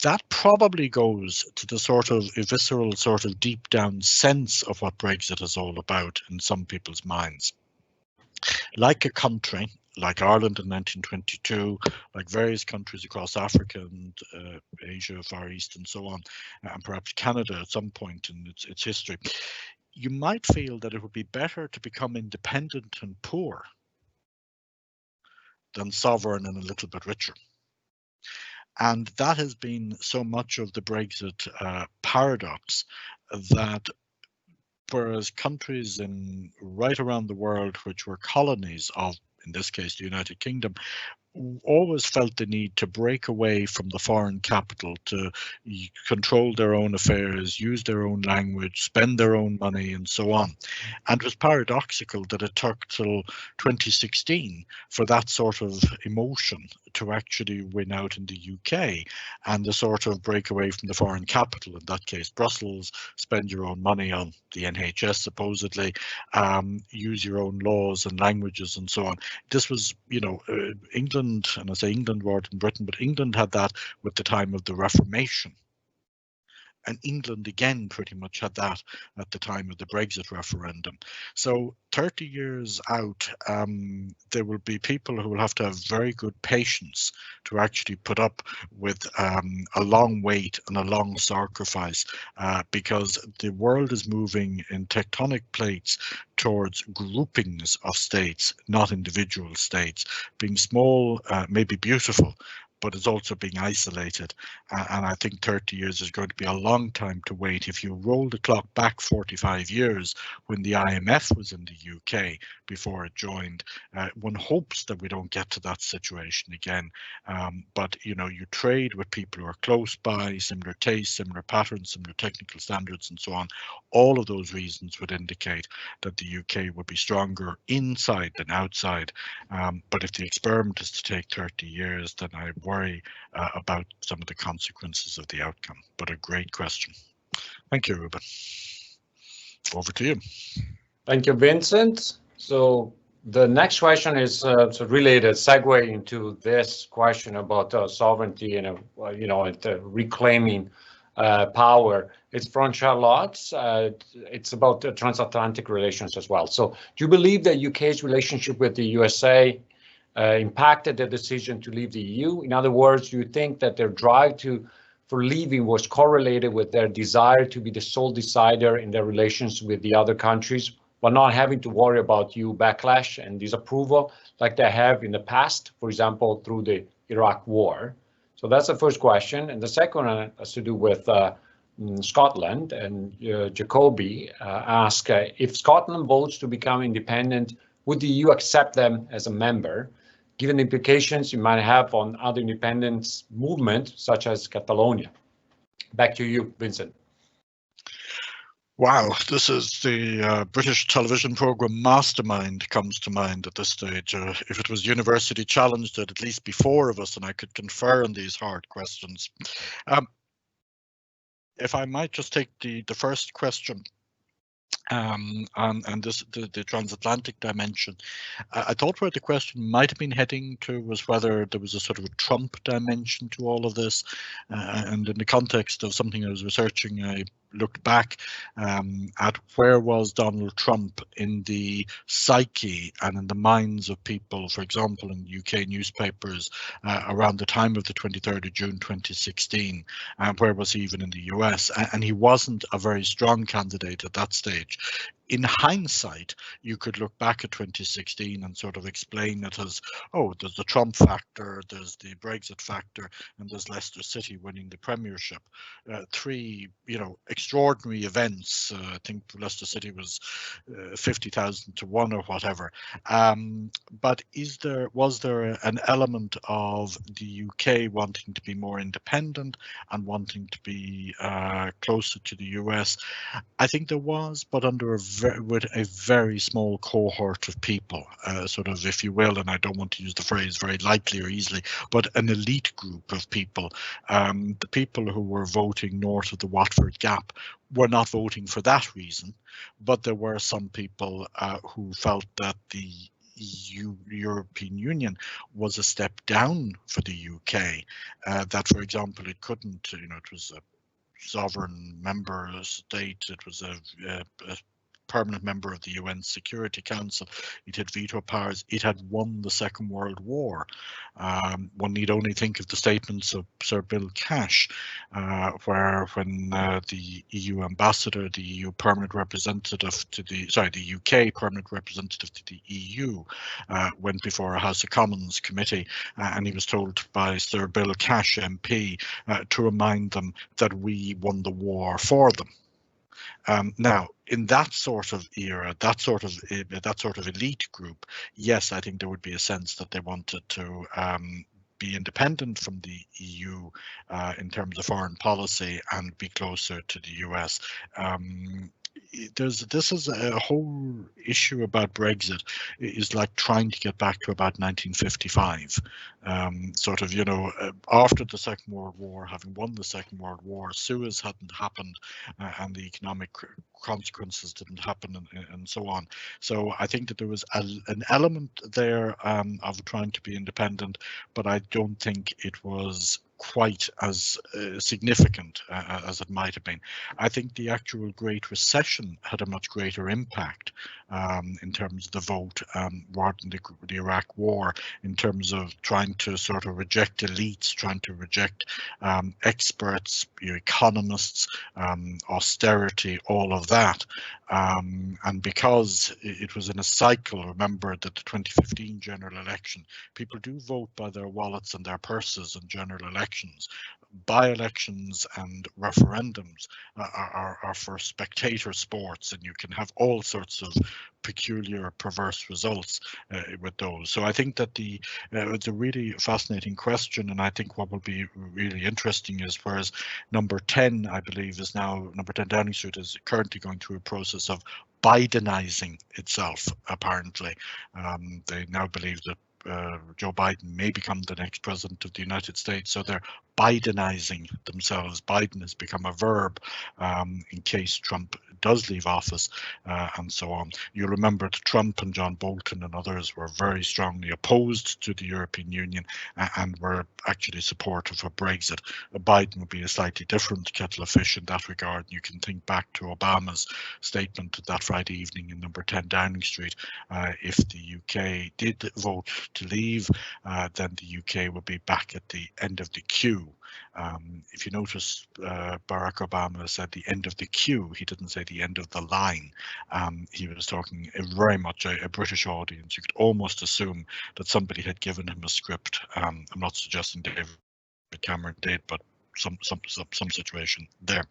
That probably goes to the sort of visceral, sort of deep down sense of what Brexit is all about in some people's minds. Like a country, like Ireland in 1922, like various countries across Africa and Asia, Far East and so on, and perhaps Canada at some point in its history, you might feel that it would be better to become independent and poor than sovereign and a little bit richer. And that has been so much of the Brexit paradox, that whereas countries right around the world which were colonies of, in this case, the United Kingdom, always felt the need to break away from the foreign capital, to control their own affairs, use their own language, spend their own money, and so on. And it was paradoxical that it took till 2016 for that sort of emotion to actually win out in the UK, and the sort of break away from the foreign capital, in that case Brussels, spend your own money on the NHS supposedly, use your own laws and languages and so on. This was, England, and I say England more than Britain, but England had that with the time of the Reformation. And England again pretty much had that at the time of the Brexit referendum. So 30 years out, there will be people who will have to have very good patience to actually put up with a long wait and a long sacrifice, because the world is moving in tectonic plates towards groupings of states, not individual states. Being small may be beautiful, but it's also being isolated. And I think 30 years is going to be a long time to wait. If you roll the clock back 45 years, when the IMF was in the UK before it joined, one hopes that we don't get to that situation again. But you trade with people who are close by, similar tastes, similar patterns, similar technical standards, and so on. All of those reasons would indicate that the UK would be stronger inside than outside. But if the experiment is to take 30 years, then I worry about some of the consequences of the outcome. But a great question. Thank you, Ruben. Over to you. Thank you, Vincent. So the next question is related, segue into this question about sovereignty and reclaiming power. It's from Charlotte. It's about transatlantic relations as well. So do you believe that UK's relationship with the USA impacted their decision to leave the EU? In other words, do you think that their drive for leaving was correlated with their desire to be the sole decider in their relations with the other countries, while not having to worry about EU backlash and disapproval like they have in the past, for example, through the Iraq War? So that's the first question. And the second one has to do with Scotland, and Jacoby asked, if Scotland votes to become independent, would the EU accept them as a member, given the implications you might have on other independence movements, such as Catalonia? Back to you, Vincent. Wow, this is the British television program Mastermind comes to mind at this stage. If it was university challenged, there'd at least be 4 of us and I could confer on these hard questions. If I might just take the first question, and this the transatlantic dimension. I thought where the question might have been heading to was whether there was a sort of a Trump dimension to all of this, and in the context of something I was researching, I looked back at where was Donald Trump in the psyche and in the minds of people, for example, in UK newspapers around the time of the 23rd of June 2016, and where was he even in the US, and he wasn't a very strong candidate at that stage. In hindsight, you could look back at 2016 and sort of explain it as, oh, there's the Trump factor, there's the Brexit factor, and there's Leicester City winning the Premiership. 3, extraordinary events. I think Leicester City was 50,000 to 1 or whatever. But was there an element of the UK wanting to be more independent and wanting to be closer to the US? I think there was, but under with a very small cohort of people, sort of, if you will, and I don't want to use the phrase very lightly or easily, but an elite group of people. The people who were voting north of the Watford Gap were not voting for that reason, but there were some people who felt that the European Union was a step down for the UK, that, for example, it couldn't, it was a sovereign member state, it was a permanent member of the UN Security Council. It had veto powers. It had won the Second World War. One need only think of the statements of Sir Bill Cash, where when the EU ambassador, the EU permanent representative to the UK permanent representative to the EU, went before a House of Commons committee, and he was told by Sir Bill Cash MP to remind them that we won the war for them. Now, in that sort of era, that sort of elite group, yes, I think there would be a sense that they wanted to be independent from the EU in terms of foreign policy and be closer to the US. This is a whole issue about Brexit is like trying to get back to about 1955, sort of, you know, after the Second World War, having won the Second World War, Suez hadn't happened and the economic consequences didn't happen, and so on. So I think that there was an element there of trying to be independent, but I don't think it was quite as significant as it might have been. I think the actual Great Recession had a much greater impact in terms of the vote rather than the Iraq War, in terms of trying to sort of reject elites, trying to reject experts, economists, austerity, all of that. And because it was in a cycle, remember that the 2015 general election, people do vote by their wallets and their purses in general elections. By-elections and referendums are for spectator sports, and you can have all sorts of peculiar, perverse results with those. So I think that it's a really fascinating question, and I think what will be really interesting is, whereas number 10, I believe, is now, number 10 Downing Street is currently going through a process of Bidenizing itself, apparently. They now believe that Joe Biden may become the next president of the United States, so they're Bidenizing themselves. Biden has become a verb in case Trump does leave office, and so on. You remember that Trump and John Bolton and others were very strongly opposed to the European Union and were actually supportive of Brexit. Biden would be a slightly different kettle of fish in that regard. You can think back to Obama's statement that Friday evening in number 10 Downing Street. If the UK did vote to leave, then the UK would be back at the end of the queue. If you notice, Barack Obama said the end of the queue. He didn't say the end of the line. He was talking very much a British audience. You could almost assume that somebody had given him a script. I'm not suggesting David Cameron did, but some situation there.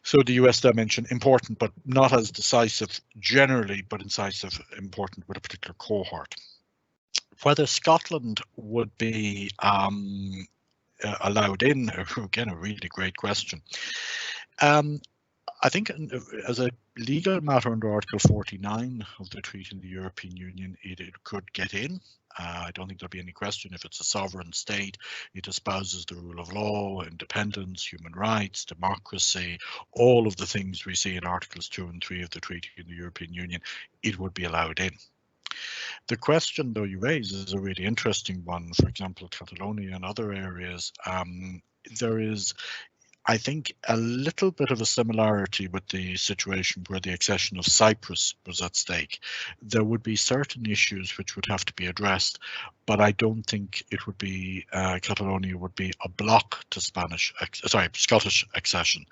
So the US dimension, important, but not as decisive generally, but incisive, important with a particular cohort. Whether Scotland would be allowed in, again, a really great question. I think as a legal matter under Article 49 of the Treaty of the European Union, it could get in. I don't think there'll be any question. If it's a sovereign state, it espouses the rule of law, independence, human rights, democracy, all of the things we see in Articles 2 and 3 of the Treaty of the European Union, it would be allowed in. The question, though, you raise is a really interesting one. For example, Catalonia and other areas, there is, I think, a little bit of a similarity with the situation where the accession of Cyprus was at stake. There would be certain issues which would have to be addressed, but I don't think it would be, Catalonia would be a block to Scottish accession.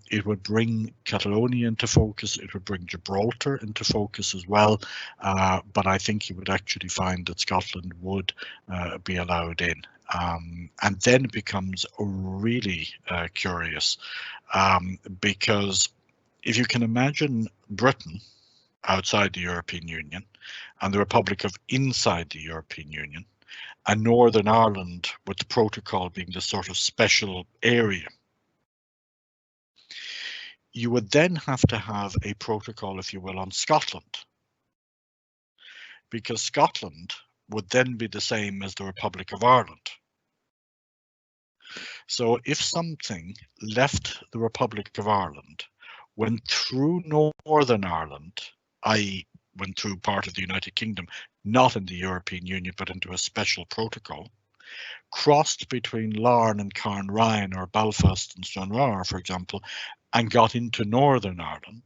It would bring Catalonia into focus, it would bring Gibraltar into focus as well, but I think you would actually find that Scotland would be allowed in. And then it becomes really curious, because if you can imagine Britain outside the European Union and the Republic of inside the European Union, and Northern Ireland with the protocol being the sort of special area, you would then have to have a protocol, if you will, on Scotland, because Scotland would then be the same as the Republic of Ireland. So if something left the Republic of Ireland, went through Northern Ireland, i.e. went through part of the United Kingdom, not in the European Union, but into a special protocol, crossed between Larne and Carnryan or Belfast and Stranraer, for example, and got into Northern Ireland,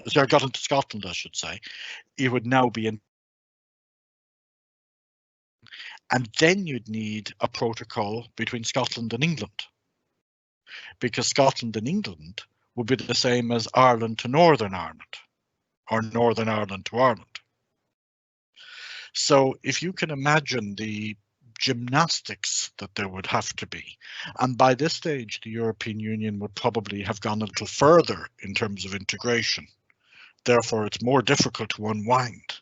So got into Scotland, I should say, it would now be in. And then you'd need a protocol between Scotland and England, because Scotland and England would be the same as Ireland to Northern Ireland, or Northern Ireland to Ireland. So if you can imagine the gymnastics that there would have to be, and by this stage the European Union would probably have gone a little further in terms of integration, therefore it's more difficult to unwind.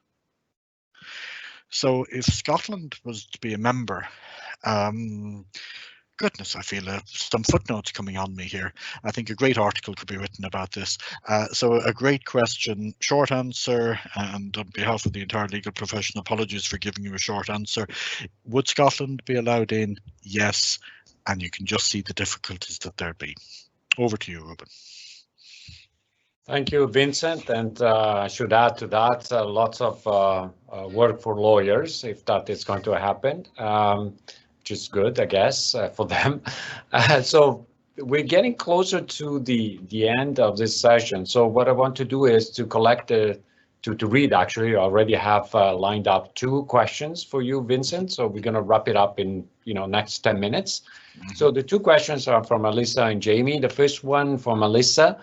So if Scotland was to be a member, goodness, I feel some footnotes coming on me here. I think a great article could be written about this. So a great question, short answer, and on behalf of the entire legal profession, apologies for giving you a short answer. Would Scotland be allowed in? Yes, and you can just see the difficulties that there'd be. Over to you, Ruben. Thank you, Vincent. And I should add to that lots of work for lawyers if that is going to happen, which is good, I guess, for them. So we're getting closer to the end of this session. So what I want to do is to collect to read. Actually, I already have lined up 2 questions for you, Vincent. So we're going to wrap it up in next 10 minutes. So the 2 questions are from Alyssa and Jamie. The first one from Alyssa.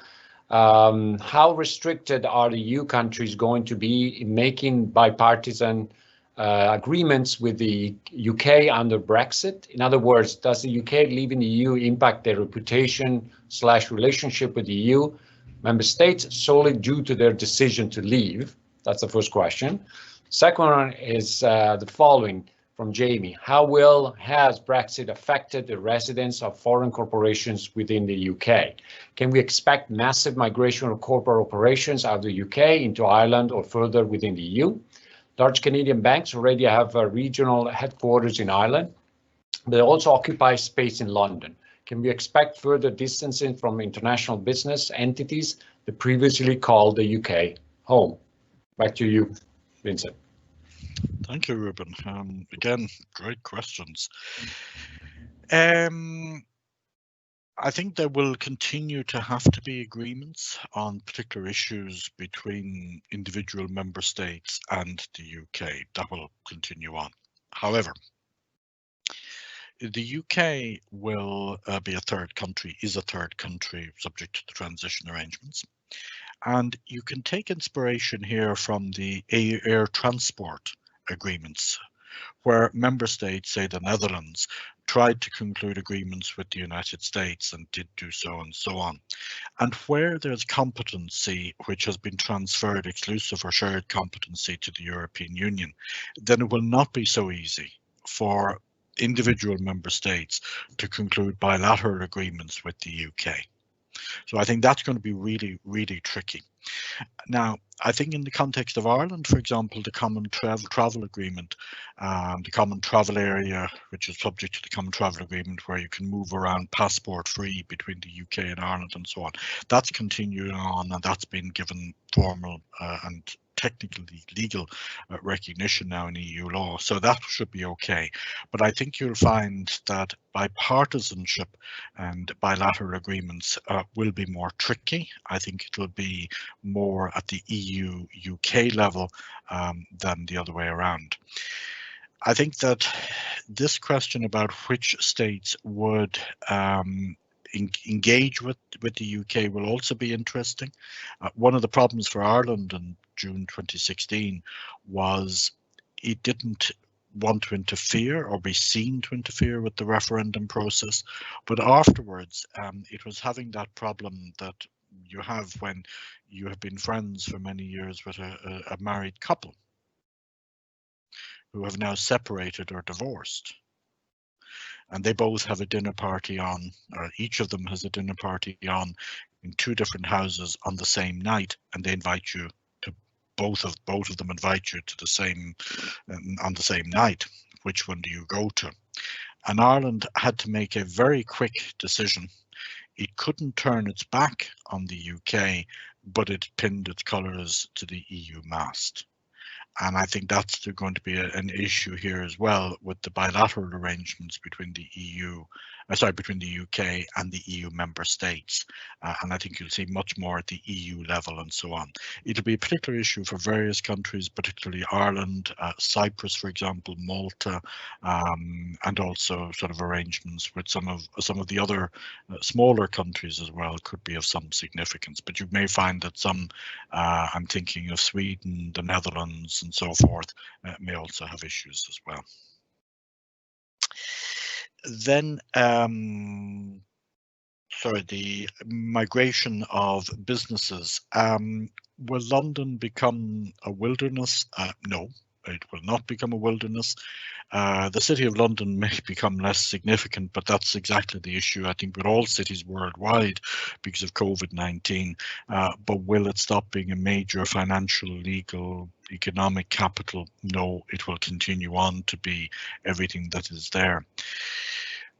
How restricted are the EU countries going to be in making bipartisan agreements with the UK under Brexit? In other words, does the UK leaving the EU impact their reputation/relationship with the EU member states solely due to their decision to leave? That's the first question. Second one is the following from Jamie. How has Brexit affected the residents of foreign corporations within the UK? Can we expect massive migration of corporate operations out of the UK into Ireland or further within the EU? Large Canadian banks already have regional headquarters in Ireland. They also occupy space in London. Can we expect further distancing from international business entities that previously called the UK home? Back to you, Vincent. Thank you, Ruben. Again, great questions. I think there will continue to have to be agreements on particular issues between individual member states and the UK. That will continue on. However, the UK will be a third country, is a third country subject to the transition arrangements. And you can take inspiration here from the air transport agreements, where member states, say the Netherlands, tried to conclude agreements with the United States and did do so and so on. And where there's competency which has been transferred, exclusive or shared competency, to the European Union, then it will not be so easy for individual member states to conclude bilateral agreements with the UK. So I think that's going to be really, really tricky. Now, I think in the context of Ireland, for example, the common travel agreement, the common travel area, which is subject to the common travel agreement, where you can move around passport free between the UK and Ireland and so on, that's continuing on, and that's been given formal and technically legal recognition now in EU law, so that should be okay. But I think you'll find that bipartisanship and bilateral agreements will be more tricky. I think it will be more at the EU-UK level than the other way around. I think that this question about which states would engage with the UK will also be interesting. One of the problems for Ireland in June 2016 was it didn't want to interfere or be seen to interfere with the referendum process, but afterwards it was having that problem that you have when you have been friends for many years with a married couple who have now separated or divorced, and they both have a dinner party on, or each of them has a dinner party on in 2 different houses on the same night, and they invite you to both of them invite you to the same on the same night. Which one do you go to? And Ireland had to make a very quick decision. It couldn't turn its back on the UK, but it pinned its colours to the EU mast. And I think that's going to be an issue here as well with the bilateral arrangements between the EU sorry, between the UK and the EU member states. And I think you'll see much more at the EU level and so on. It'll be a particular issue for various countries, particularly Ireland, Cyprus, for example, Malta, and also sort of arrangements with some of the other smaller countries as well could be of some significance. But you may find that some, I'm thinking of Sweden, the Netherlands, and so forth, may also have issues as well. Then, sorry, the migration of businesses. Will London become a wilderness? No, it will not become a wilderness. The City of London may become less significant, but that's exactly the issue, I think, with all cities worldwide because of COVID-19. But will it stop being a major financial, legal, economic capital? No, it will continue on to be everything that is there.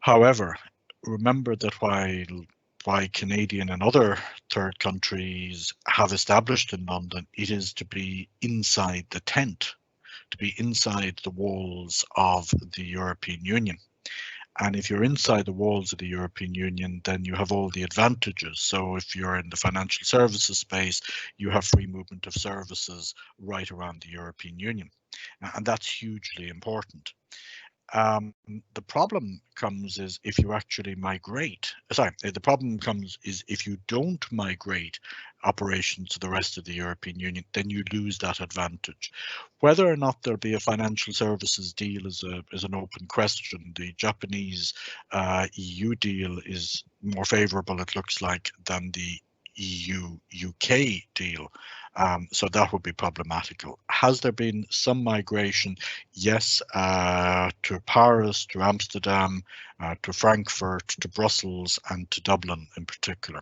However, remember that why Canadian and other third countries have established in London, it is to be inside the tent, to be inside the walls of the European Union. And if you're inside the walls of the European Union, then you have all the advantages. So if you're in the financial services space, you have free movement of services right around the European Union. And that's hugely important. The problem comes is if you actually migrate, the problem comes is if you don't migrate operations to the rest of the European Union, then you lose that advantage. Whether or not there'll be a financial services deal is an open question. The Japanese EU deal is more favourable, it looks like, than the EU-UK deal. So that would be problematical. Has there been some migration? Yes, to Paris, to Amsterdam, to Frankfurt, to Brussels, and to Dublin in particular.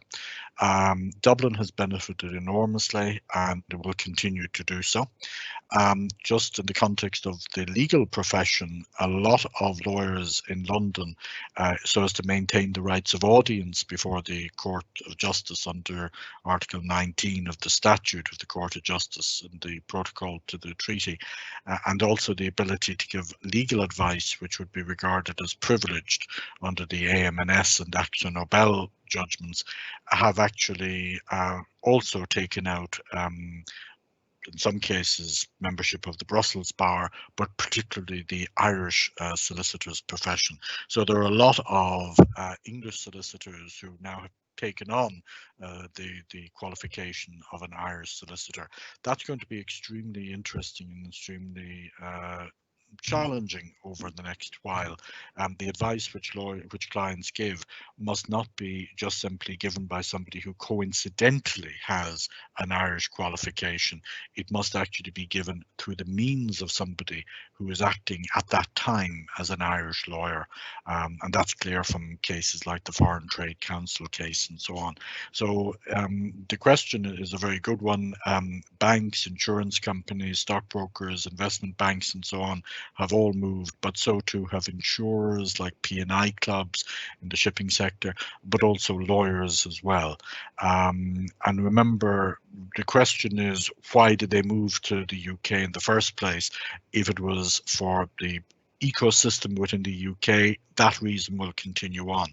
Dublin has benefited enormously and it will continue to do so. Just in the context of the legal profession, a lot of lawyers in London, so as to maintain the rights of audience before the Court of Justice under Article 19 of the Statute of the Court of Justice and the protocol to the treaty, and also the ability to give legal advice, which would be regarded as privileged under the AMNS and Acta Nobel judgments, have actually also taken out in some cases membership of the Brussels bar, but particularly the Irish solicitors profession. So there are a lot of English solicitors who now have taken on the qualification of an Irish solicitor. That's going to be extremely interesting and extremely challenging over the next while. The advice which clients give must not be just simply given by somebody who coincidentally has an Irish qualification. It must actually be given through the means of somebody who is acting at that time as an Irish lawyer, and that's clear from cases like the Foreign Trade Council case and so on. So the question is a very good one. Banks, insurance companies, stockbrokers, investment banks and so on have all moved, but so too have insurers like P&I clubs in the shipping sector, but also lawyers as well. And remember, the question is, why did they move to the UK in the first place? If it was for the ecosystem within the UK, that reason will continue on.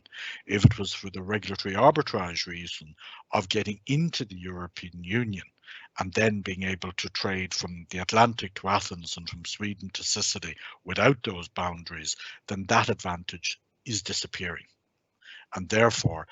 If it was for the regulatory arbitrage reason of getting into the European Union and then being able to trade from the Atlantic to Athens and from Sweden to Sicily without those boundaries, then that advantage is disappearing. And therefore,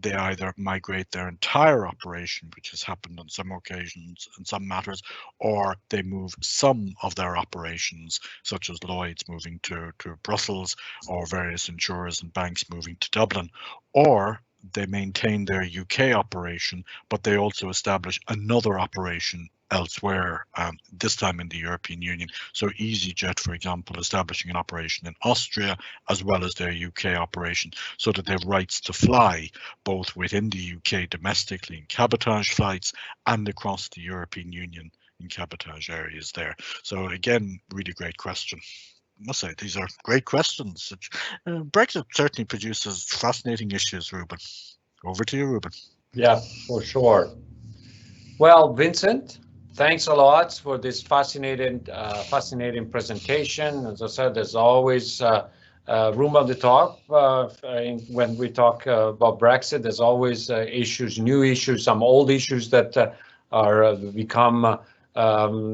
they either migrate their entire operation, which has happened on some occasions and some matters, or they move some of their operations, such as Lloyd's moving to Brussels, or various insurers and banks moving to Dublin, or they maintain their UK operation, but they also establish another operation elsewhere, this time in the European Union. So EasyJet, for example, establishing an operation in Austria as well as their UK operation, so that they have rights to fly both within the UK domestically in cabotage flights and across the European Union in cabotage areas there. So again, really great question. I must say, these are great questions. Brexit certainly produces fascinating issues, Ruben. Over to you, Ruben. Yeah, for sure. Well, Vincent, thanks a lot for this fascinating presentation. As I said, there's always room of the talk. When we talk about Brexit, there's always issues, new issues, some old issues that are become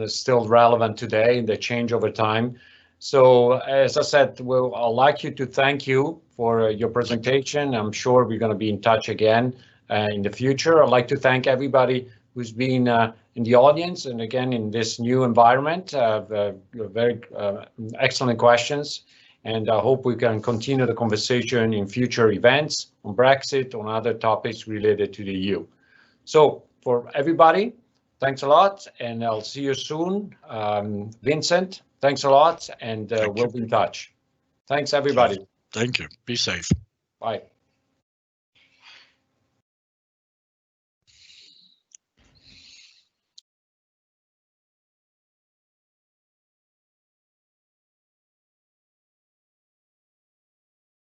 still relevant today, and they change over time. So as I said, I'd like you to thank you for your presentation. I'm sure we're going to be in touch again in the future. I'd like to thank everybody who's been in the audience and again in this new environment. Very excellent questions, and I hope we can continue the conversation in future events on Brexit, on other topics related to the EU. So for everybody, thanks a lot, and I'll see you soon. Vincent, thanks a lot, and we'll be in touch. Thanks, everybody. Thank you. Be safe. Bye.